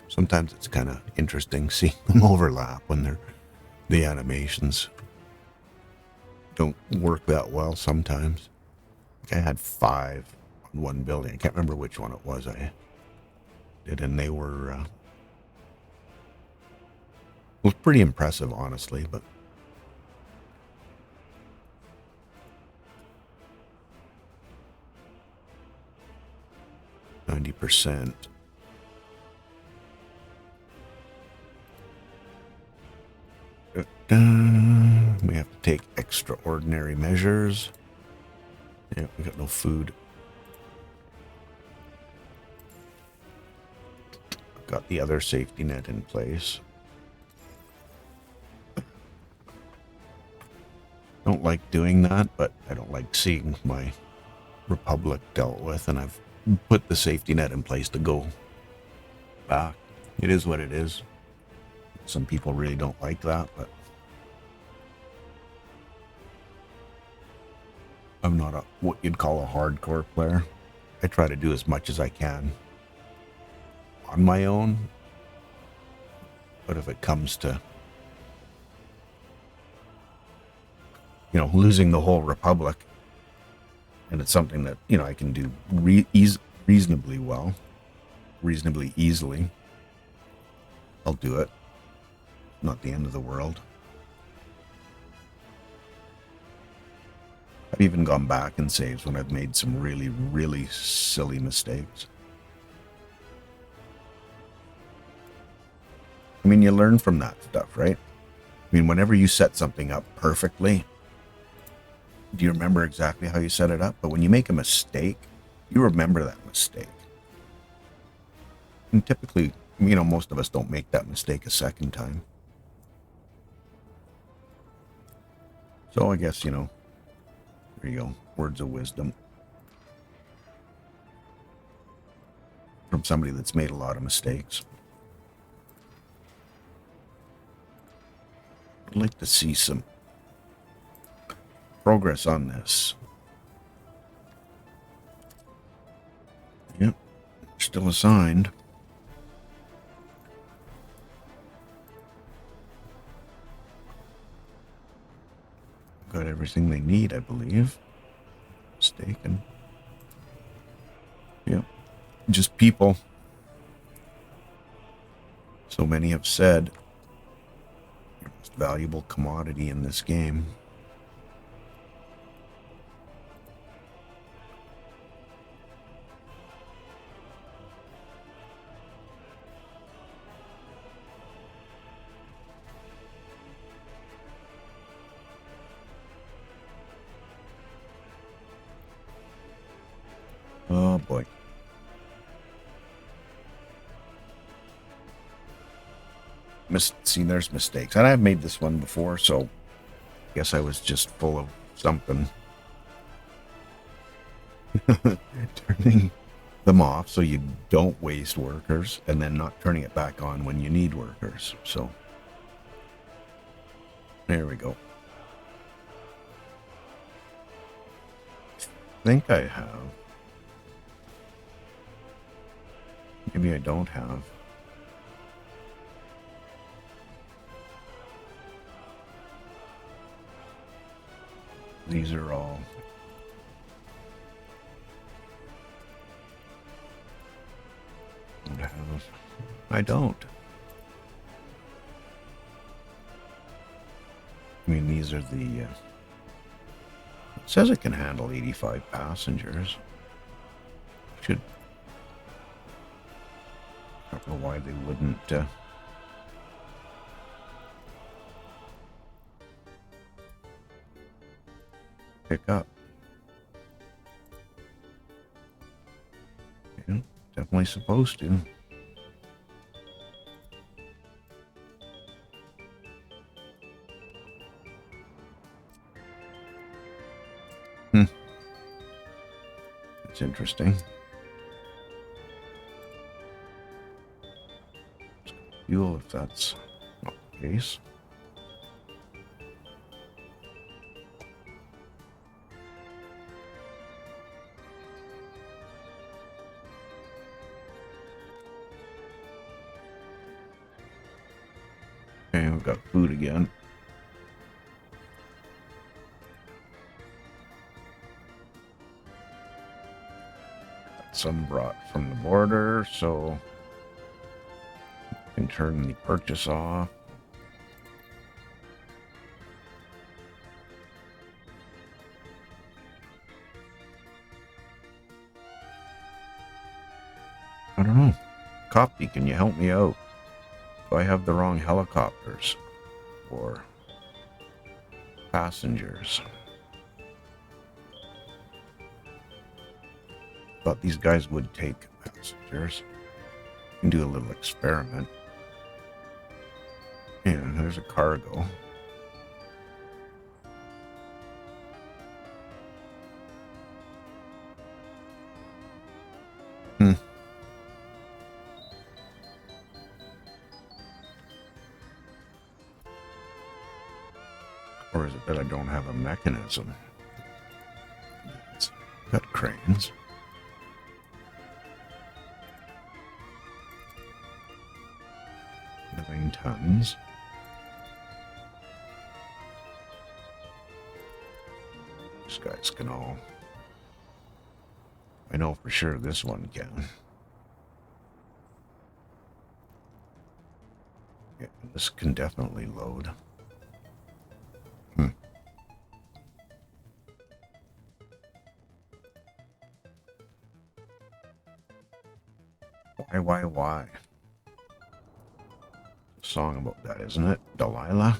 Sometimes it's kind of interesting seeing them overlap when the animations don't work that well sometimes. I had 5 on one building. I can't remember which one it was I did, and they were it was pretty impressive, honestly, but %. We have to take extraordinary measures. Yeah, we got no food. Got the other safety net in place. Don't like doing that, but I don't like seeing my republic dealt with, and I've put the safety net in place to go back. It is what it is. Some people really don't like that, but I'm not what you'd call a hardcore player. I try to do as much as I can on my own, but if it comes to, losing the whole republic, and it's something that, I can do reasonably well, reasonably easily, I'll do it. Not the end of the world. I've even gone back in saves when I've made some really, really silly mistakes. I mean, you learn from that stuff, right? I mean, whenever you set something up perfectly, do you remember exactly how you set it up? But when you make a mistake, you remember that mistake. And typically, most of us don't make that mistake a second time. So I guess, there you go. Words of wisdom from somebody that's made a lot of mistakes. I'd like to see some progress on this. Yep, still assigned. Got everything they need, I believe. Mistaken. Yep, just people. So many have said, your most valuable commodity in this game. Oh boy. See, there's mistakes. And I've made this one before, so I guess I was just full of something. Turning them off so you don't waste workers, and then not turning it back on when you need workers. So there we go. I think I have. Maybe I don't have. These are all. I don't. I mean, these are the. It says it can handle 85 passengers. Should. I don't know why they wouldn't. Pick up. Yeah, definitely supposed to. That's interesting. Fuel, if that's not the case. Okay, we've got food again. Got some brought from the border, so we can turn the purchase off. I don't know. Copy, can you help me out? Do I have the wrong helicopters or passengers? Thought these guys would take passengers. Can do a little experiment. Yeah, there's a cargo. Or is it that I don't have a mechanism? It's got cranes. Nine tons. These guys can all... I know for sure this one can. Yeah, this can definitely load. Why? A song about that, isn't it? Delilah?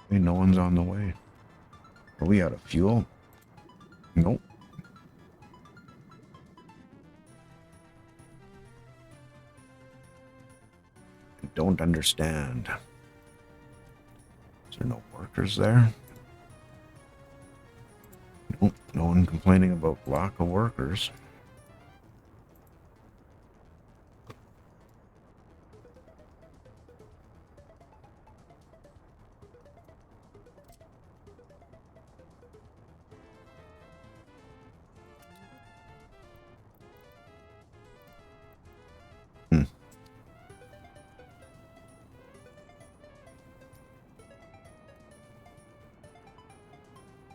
Hey, no one's on the way. Are we out of fuel? Nope. I don't understand. Is there no workers there? Nope. No one complaining about lack of workers.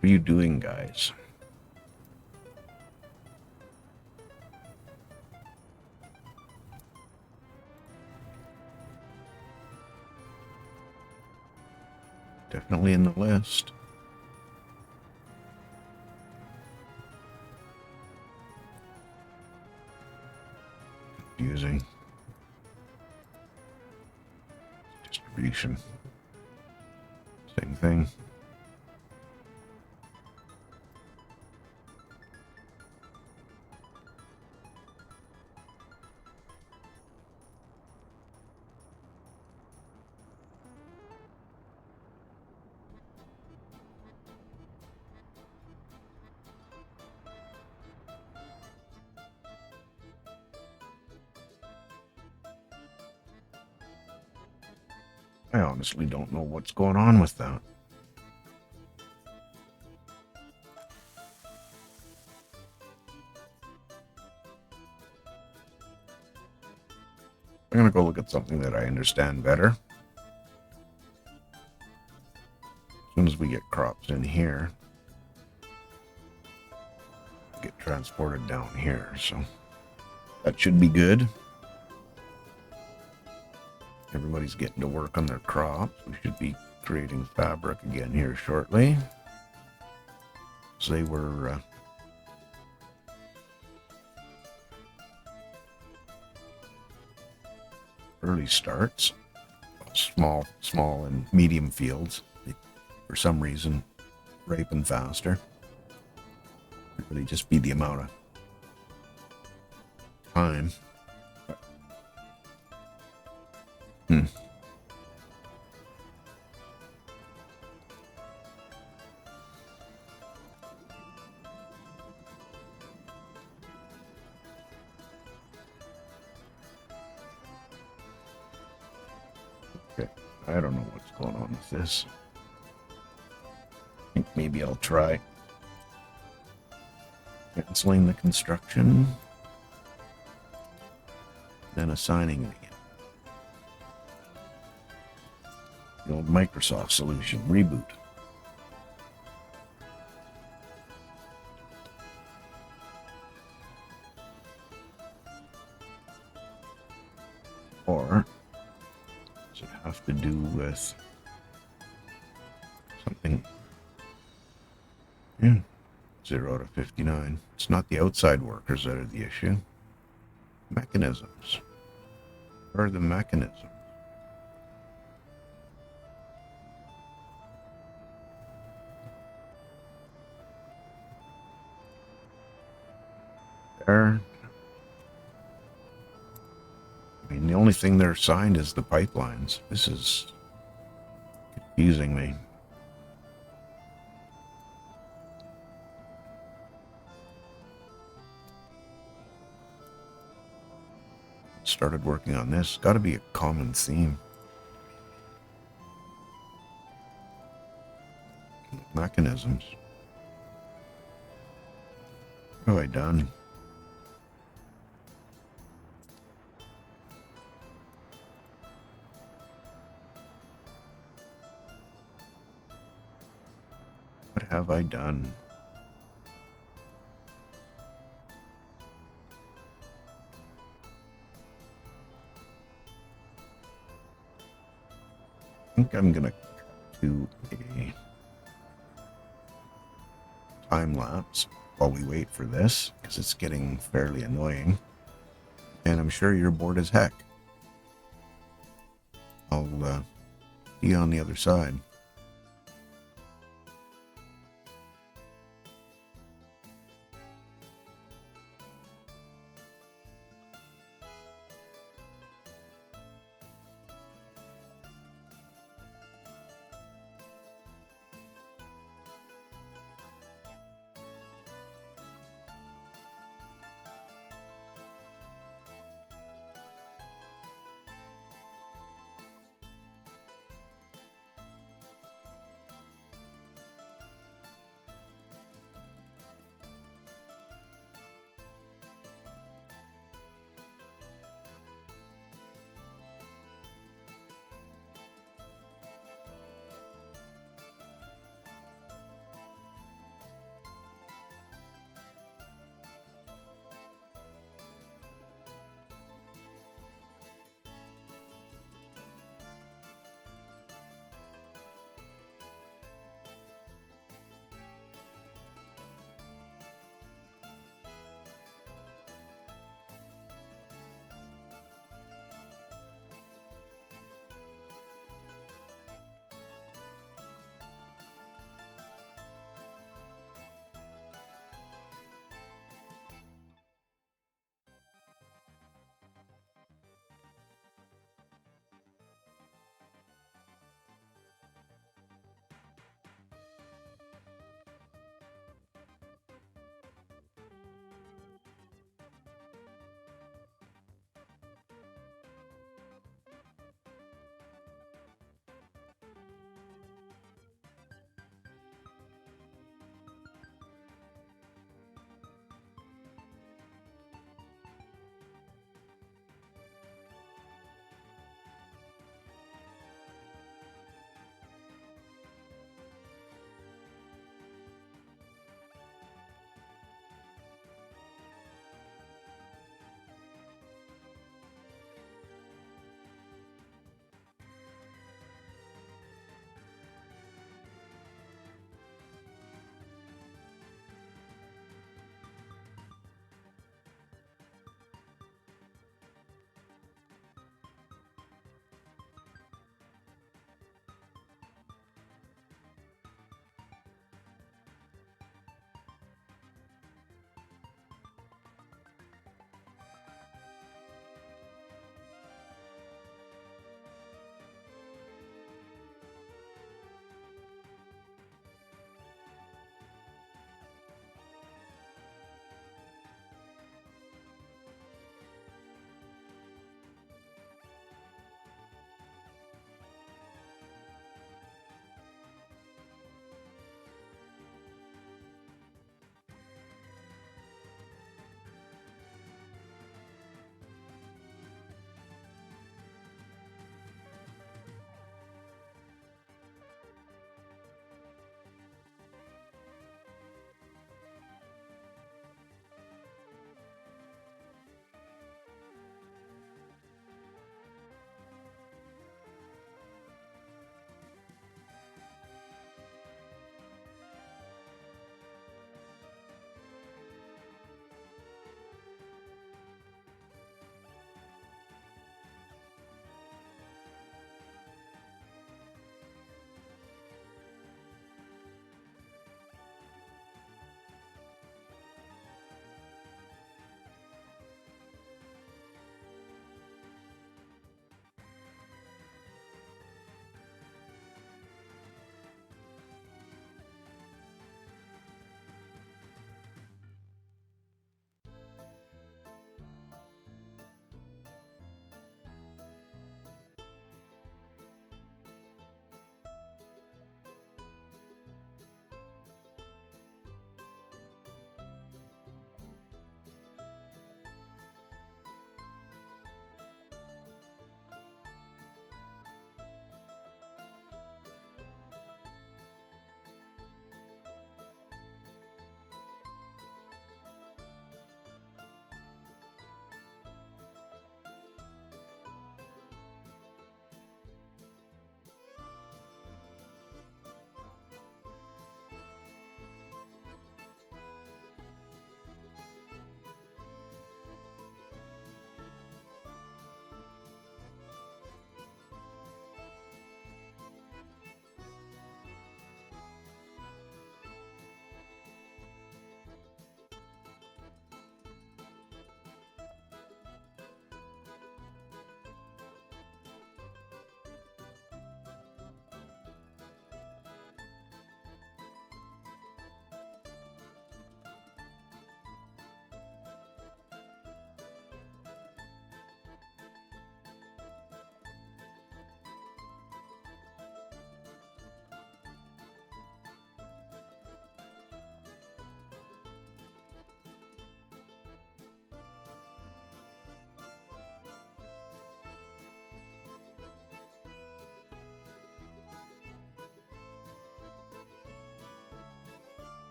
What are you doing, guys? Definitely in the list. Confusing. Distribution. Same thing. I honestly don't know what's going on with that. I'm gonna go look at something that I understand better. As soon as we get crops in here, get transported down here, so that should be good. Everybody's getting to work on their crops. We should be creating fabric again here shortly. So they were early starts, small and medium fields. They, for some reason, ripen faster. It really just be the amount of time. Okay, I don't know what's going on with this. I think maybe I'll try canceling the construction, then assigning it again. The old Microsoft solution, reboot. Or does it have to do with something? Yeah, 0 to 59. It's not the outside workers that are the issue. Mechanisms. Where are the mechanisms? There. only thing they're signed is the pipelines. This is confusing me. Started working on this. Got to be a common theme. Mechanisms. What have I done? What have I done? I think I'm gonna do a time lapse while we wait for this, because it's getting fairly annoying. And I'm sure you're bored as heck. I'll see you on the other side.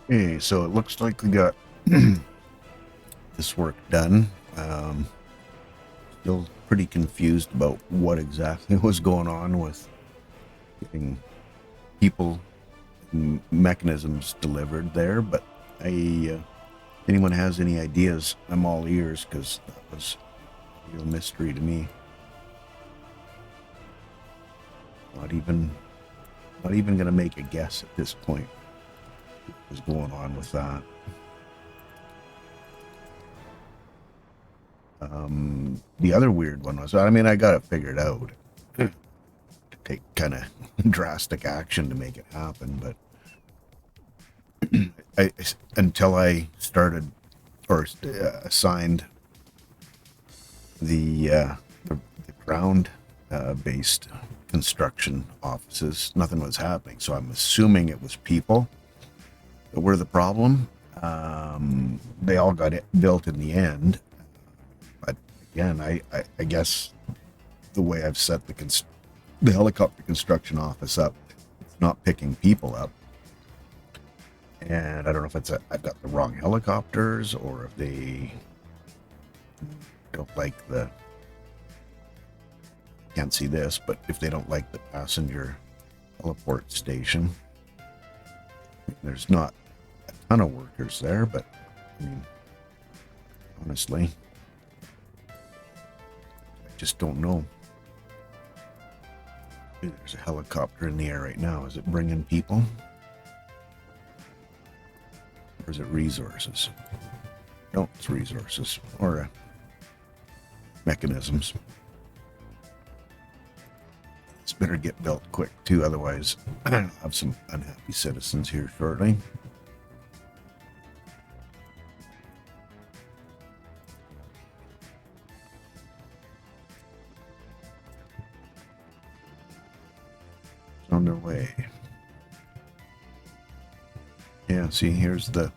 Okay, so it looks like we got this work done. Still pretty confused about what exactly was going on with getting people and mechanisms delivered there, but anyone has any ideas, I'm all ears, because that was a real mystery to me. Not even gonna make a guess at this point what was going on with that. The other weird one was, I mean, I got it figured out to take kind of drastic action to make it happen, but until I started or assigned the ground based construction offices, nothing was happening. So I'm assuming it was people that were the problem. They all got it built in the end, but again, I guess the way I've set the helicopter construction office up, it's not picking people up. And I don't know if I've got the wrong helicopters or if they don't like can't see this, but if they don't like the passenger heliport station. There's not a ton of workers there, but I mean, honestly, I just don't know. There's a helicopter in the air right now. Is it bringing people? Or is it resources? No, it's resources or mechanisms. This better get built quick too, otherwise I'll have some unhappy citizens here shortly. It's on their way. Yeah, see, here's this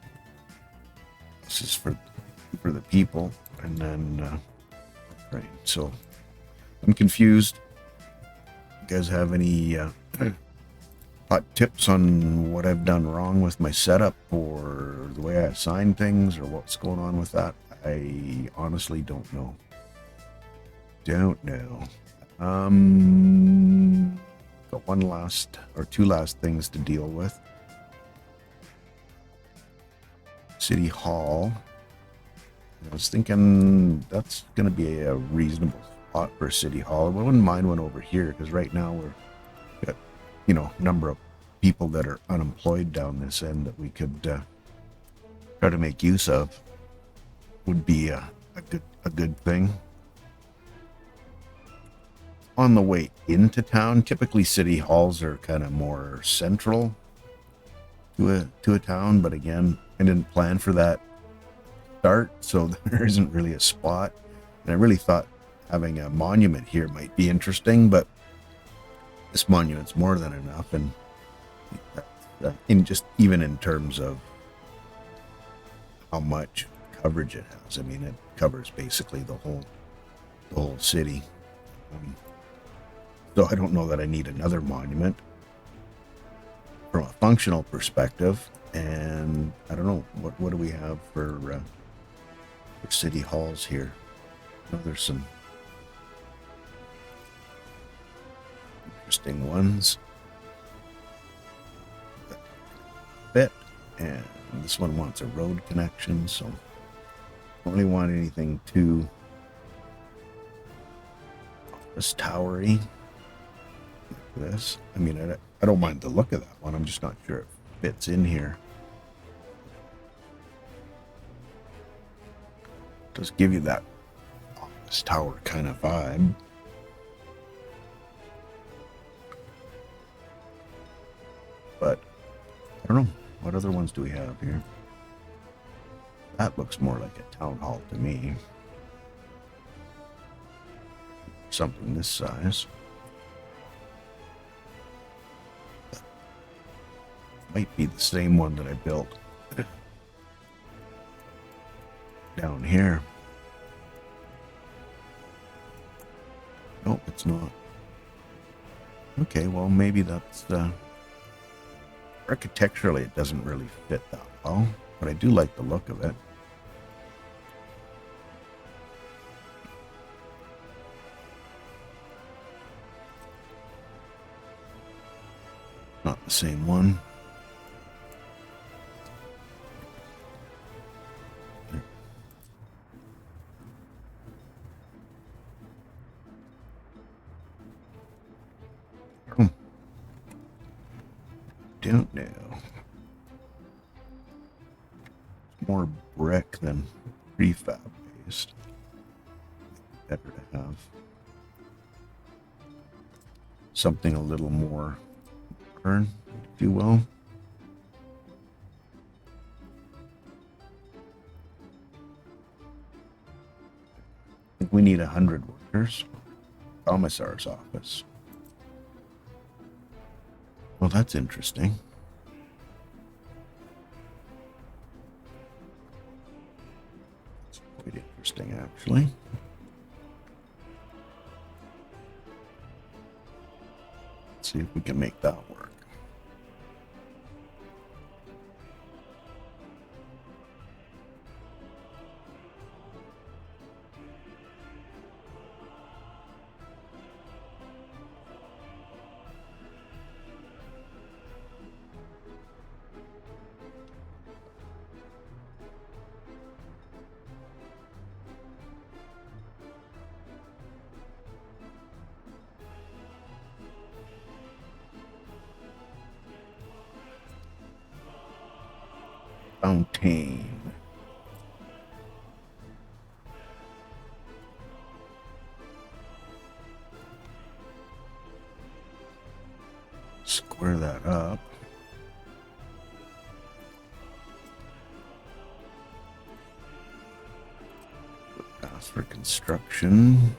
is for the people, and then right. So I'm confused. You guys have any hot tips on what I've done wrong with my setup or the way I assign things or what's going on with that? I honestly don't know. Got one last or two last things to deal with. City Hall. I was thinking that's going to be a reasonable spot for City Hall. I wouldn't mind one over here because right now we've got, number of people that are unemployed down this end that we could try to make use of. Would be a good thing. On the way into town, typically City Halls are kind of more central to a town, but again, I didn't plan for that start, so there isn't really a spot. And I really thought having a monument here might be interesting, but this monument's more than enough, and even in terms of how much coverage it has. I mean, it covers basically the whole city. So I don't know that I need another monument from a functional perspective. And I don't know what do we have for city halls here. I know there's some interesting ones. Bit, and this one wants a road connection, so I don't really want anything too office towery like this. I mean, I don't mind the look of that one. I'm just not sure it fits in here. Does give you that office tower kind of vibe. But I don't know. What other ones do we have here? That looks more like a town hall to me. Something this size. Might be the same one that I built down here. Nope, it's not. Okay, well, maybe that's Architecturally, it doesn't really fit that well, but I do like the look of it. Not the same one. Don't know. It's more brick than prefab based. Better to have something a little more modern, if you will. I think we need 100 workers. Commissar's office. Well, that's interesting. It's quite interesting, actually. Let's see if we can make that work. Fountain. Square that up. Ask for construction.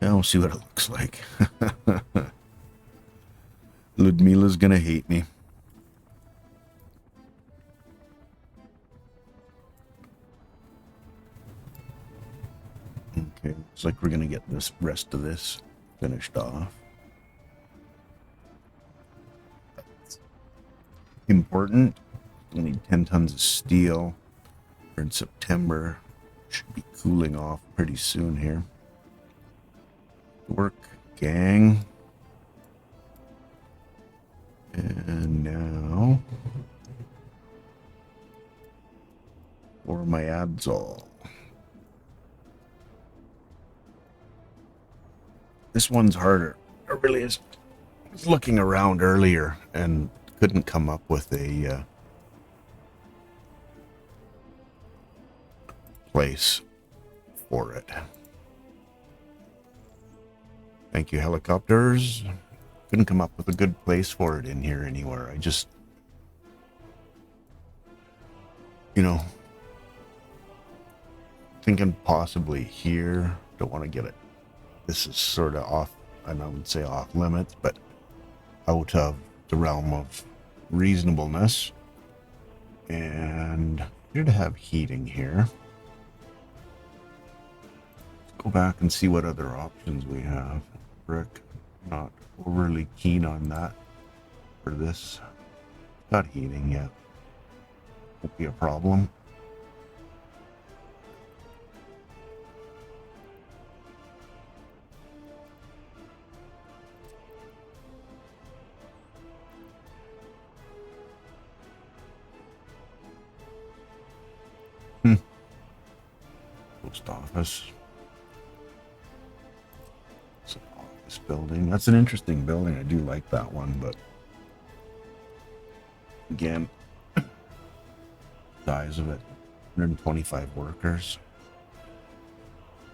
Yeah, we'll see what it looks like. Ludmilla's gonna hate me. Okay, looks like we're gonna get this rest of this finished off. That's important. We need 10 tons of steel. We're in September. Should be cooling off pretty soon here. Work, gang. And now for my Adzol. This one's harder. It really is. I was looking around earlier and couldn't come up with a place for it. Thank you, helicopters. Couldn't come up with a good place for it in here anywhere. I just, thinking possibly here. Don't want to get it. This is sort of off, and I would say off limits, but out of the realm of reasonableness. And here to have heating here. Let's go back and see what other options we have. Brick, not overly keen on that for this. Got heating yet. Won't be a problem. Post office. This building. That's an interesting building. I do like that one, but again, size of it, 125 workers.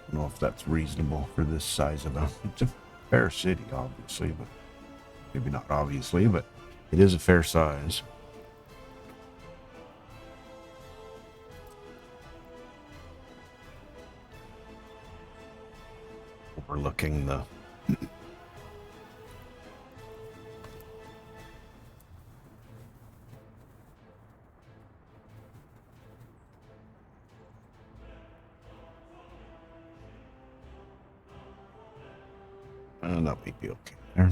I don't know if that's reasonable for this size of it's a fair city, obviously, but maybe not obviously, but it is a fair size. overlooking the that might be okay there.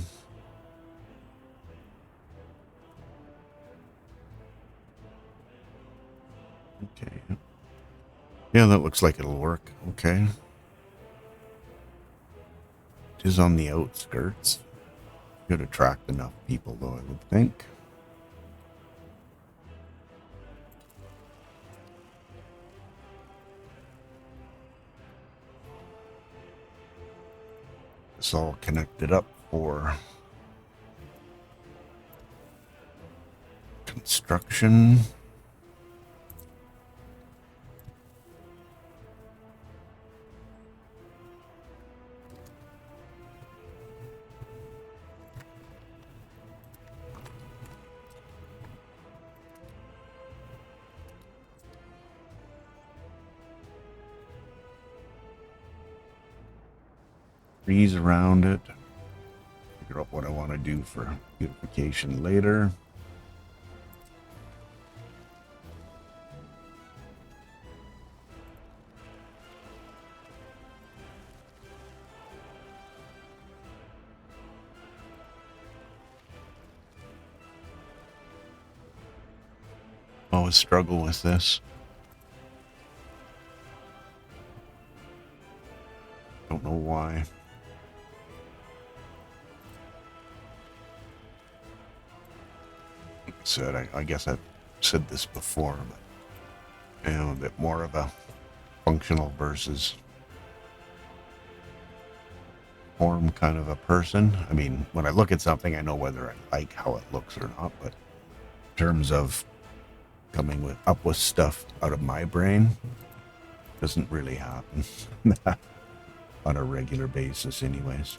Okay. Yeah, that looks like it'll work. Okay. It is on the outskirts. Could attract enough people, though, I would think. It's all connected up for construction. Trees around it. Figure out what I want to do for beautification later. Always struggle with this. Don't know why. Like I said, I guess I've said this before, but I am a bit more of a functional versus form kind of a person. I mean, when I look at something, I know whether I like how it looks or not, but in terms of coming up with stuff out of my brain, doesn't really happen on a regular basis anyways.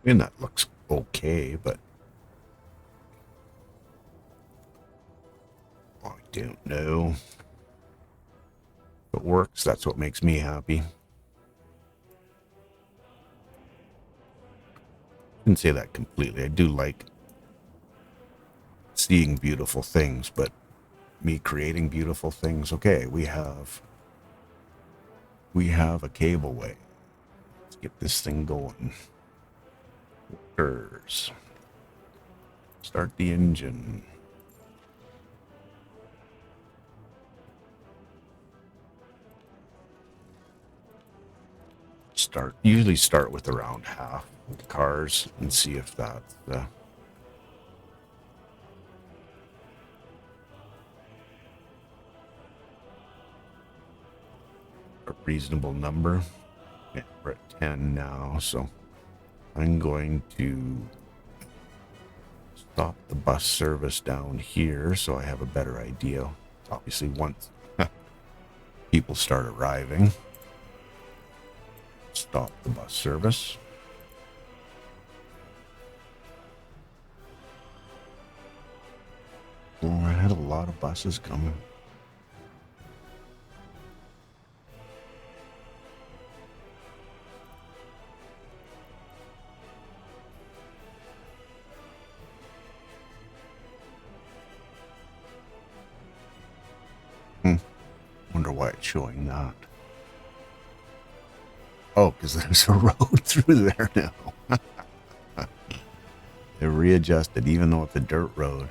I mean, that looks okay, but I don't know. If it works, that's what makes me happy. I didn't say that completely. I do like seeing beautiful things, but me creating beautiful things, okay, we have a cableway. Let's get this thing going. Workers. Start the engine. Usually start with around half of the cars and see if that's a reasonable number. Yeah, we're at 10 now, so I'm going to stop the bus service down here so I have a better idea. Obviously, once people start arriving, stop the bus service. Oh, I had a lot of buses coming. Wonder why it's showing that. Oh, because there's a road through there now. They readjusted, even though it's a dirt road.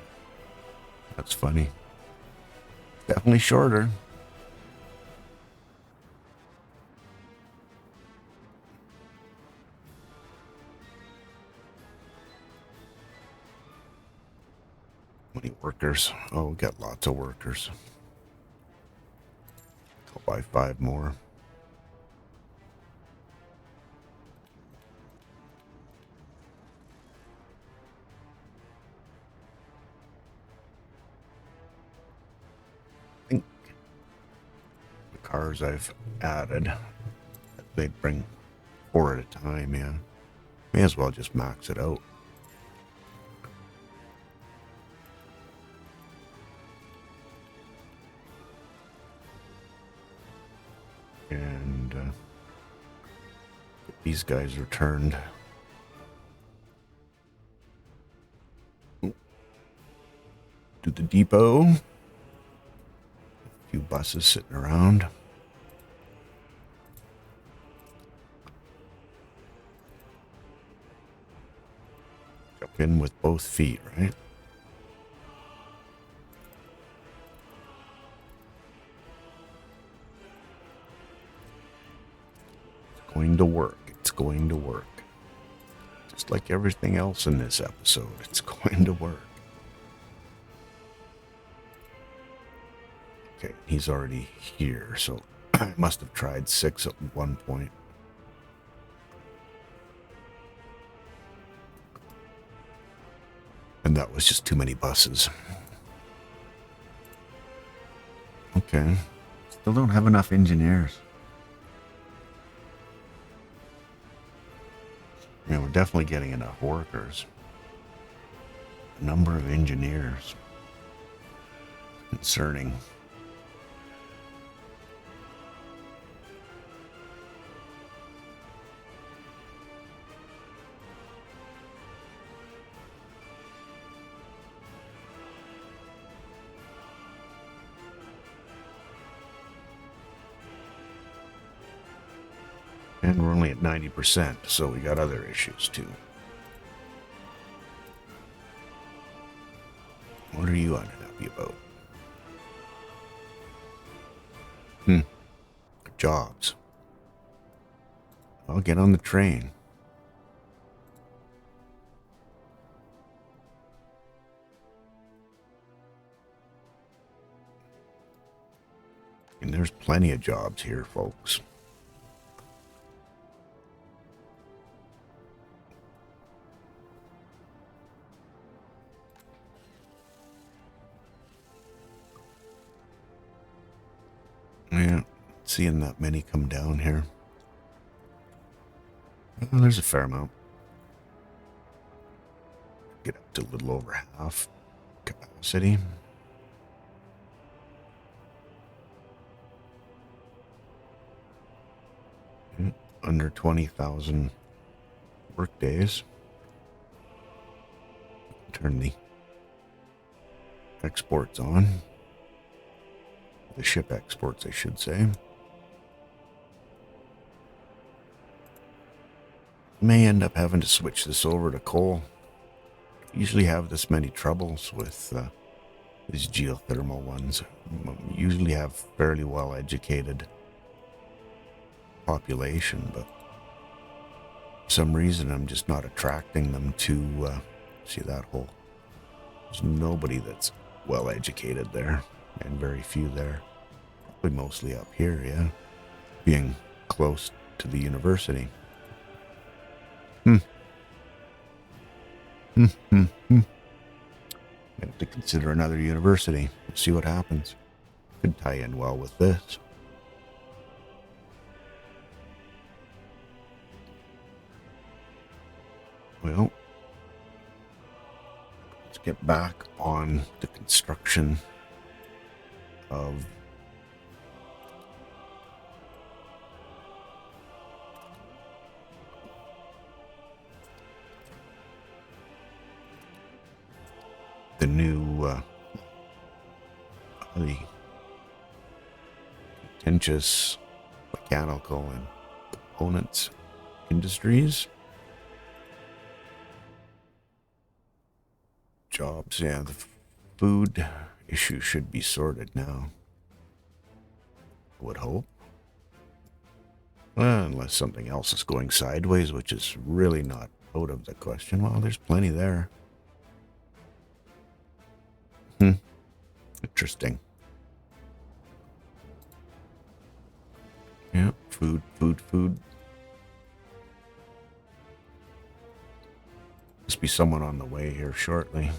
That's funny. Definitely shorter. How many workers? Oh, we got lots of workers. I'll buy 5 more. I think the cars I've added, they bring 4 at a time, yeah. May as well just max it out. And get these guys returned. To the depot. A few buses sitting around. Jump in with both feet, right? It's going to work. It's going to work. Just like everything else in this episode, it's going to work. Okay, he's already here, so I must have tried 6 at one point. And that was just too many buses. Okay. Still don't have enough engineers. Yeah, we're definitely getting enough workers. A number of engineers. Concerning. And we're only at 90%, so we got other issues too. What are you unhappy about? Jobs. I'll get on the train. And there's plenty of jobs here, folks. Yeah, seeing that many come down here. Well, there's a fair amount. Get up to a little over half capacity. Yeah, under 20,000 work days. Turn the exports on. The ship exports, I should say. May end up having to switch this over to coal. Usually have this many troubles with these geothermal ones. Usually have fairly well educated population, but for some reason I'm just not attracting them to see that hole. There's nobody that's well educated there, and very few there. Probably mostly up here, yeah. Being close to the university. I have to consider another university. We'll see what happens. Could tie in well with this. Well, let's get back on the construction of the new the contentious mechanical and components industries. Jobs, yeah, the food issue should be sorted now. I would hope. Unless something else is going sideways, which is really not out of the question. Well, there's plenty there. Interesting. Yeah, food. Must be someone on the way here shortly.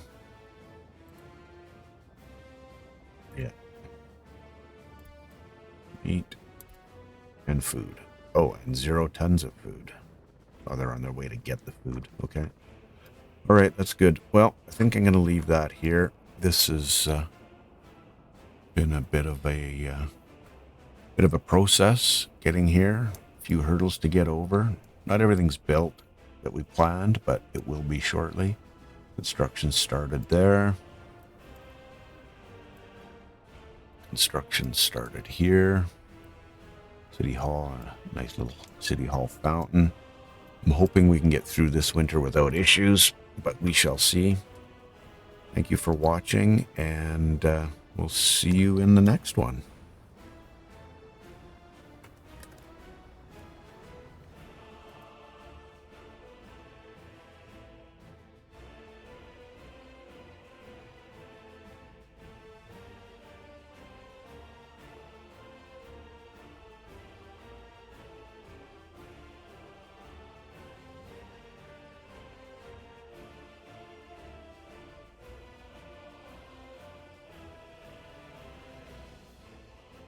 Yeah. Meat and food. Oh, and 0 tons of food. Oh, they're on their way to get the food. Okay. All right, that's good. Well, I think I'm going to leave that here. This has been a bit of a process getting here. A few hurdles to get over. Not everything's built that we planned, but it will be shortly. Construction started there. Construction started here. City Hall, a nice little City Hall fountain. I'm hoping we can get through this winter without issues, but we shall see. Thank you for watching, and we'll see you in the next one.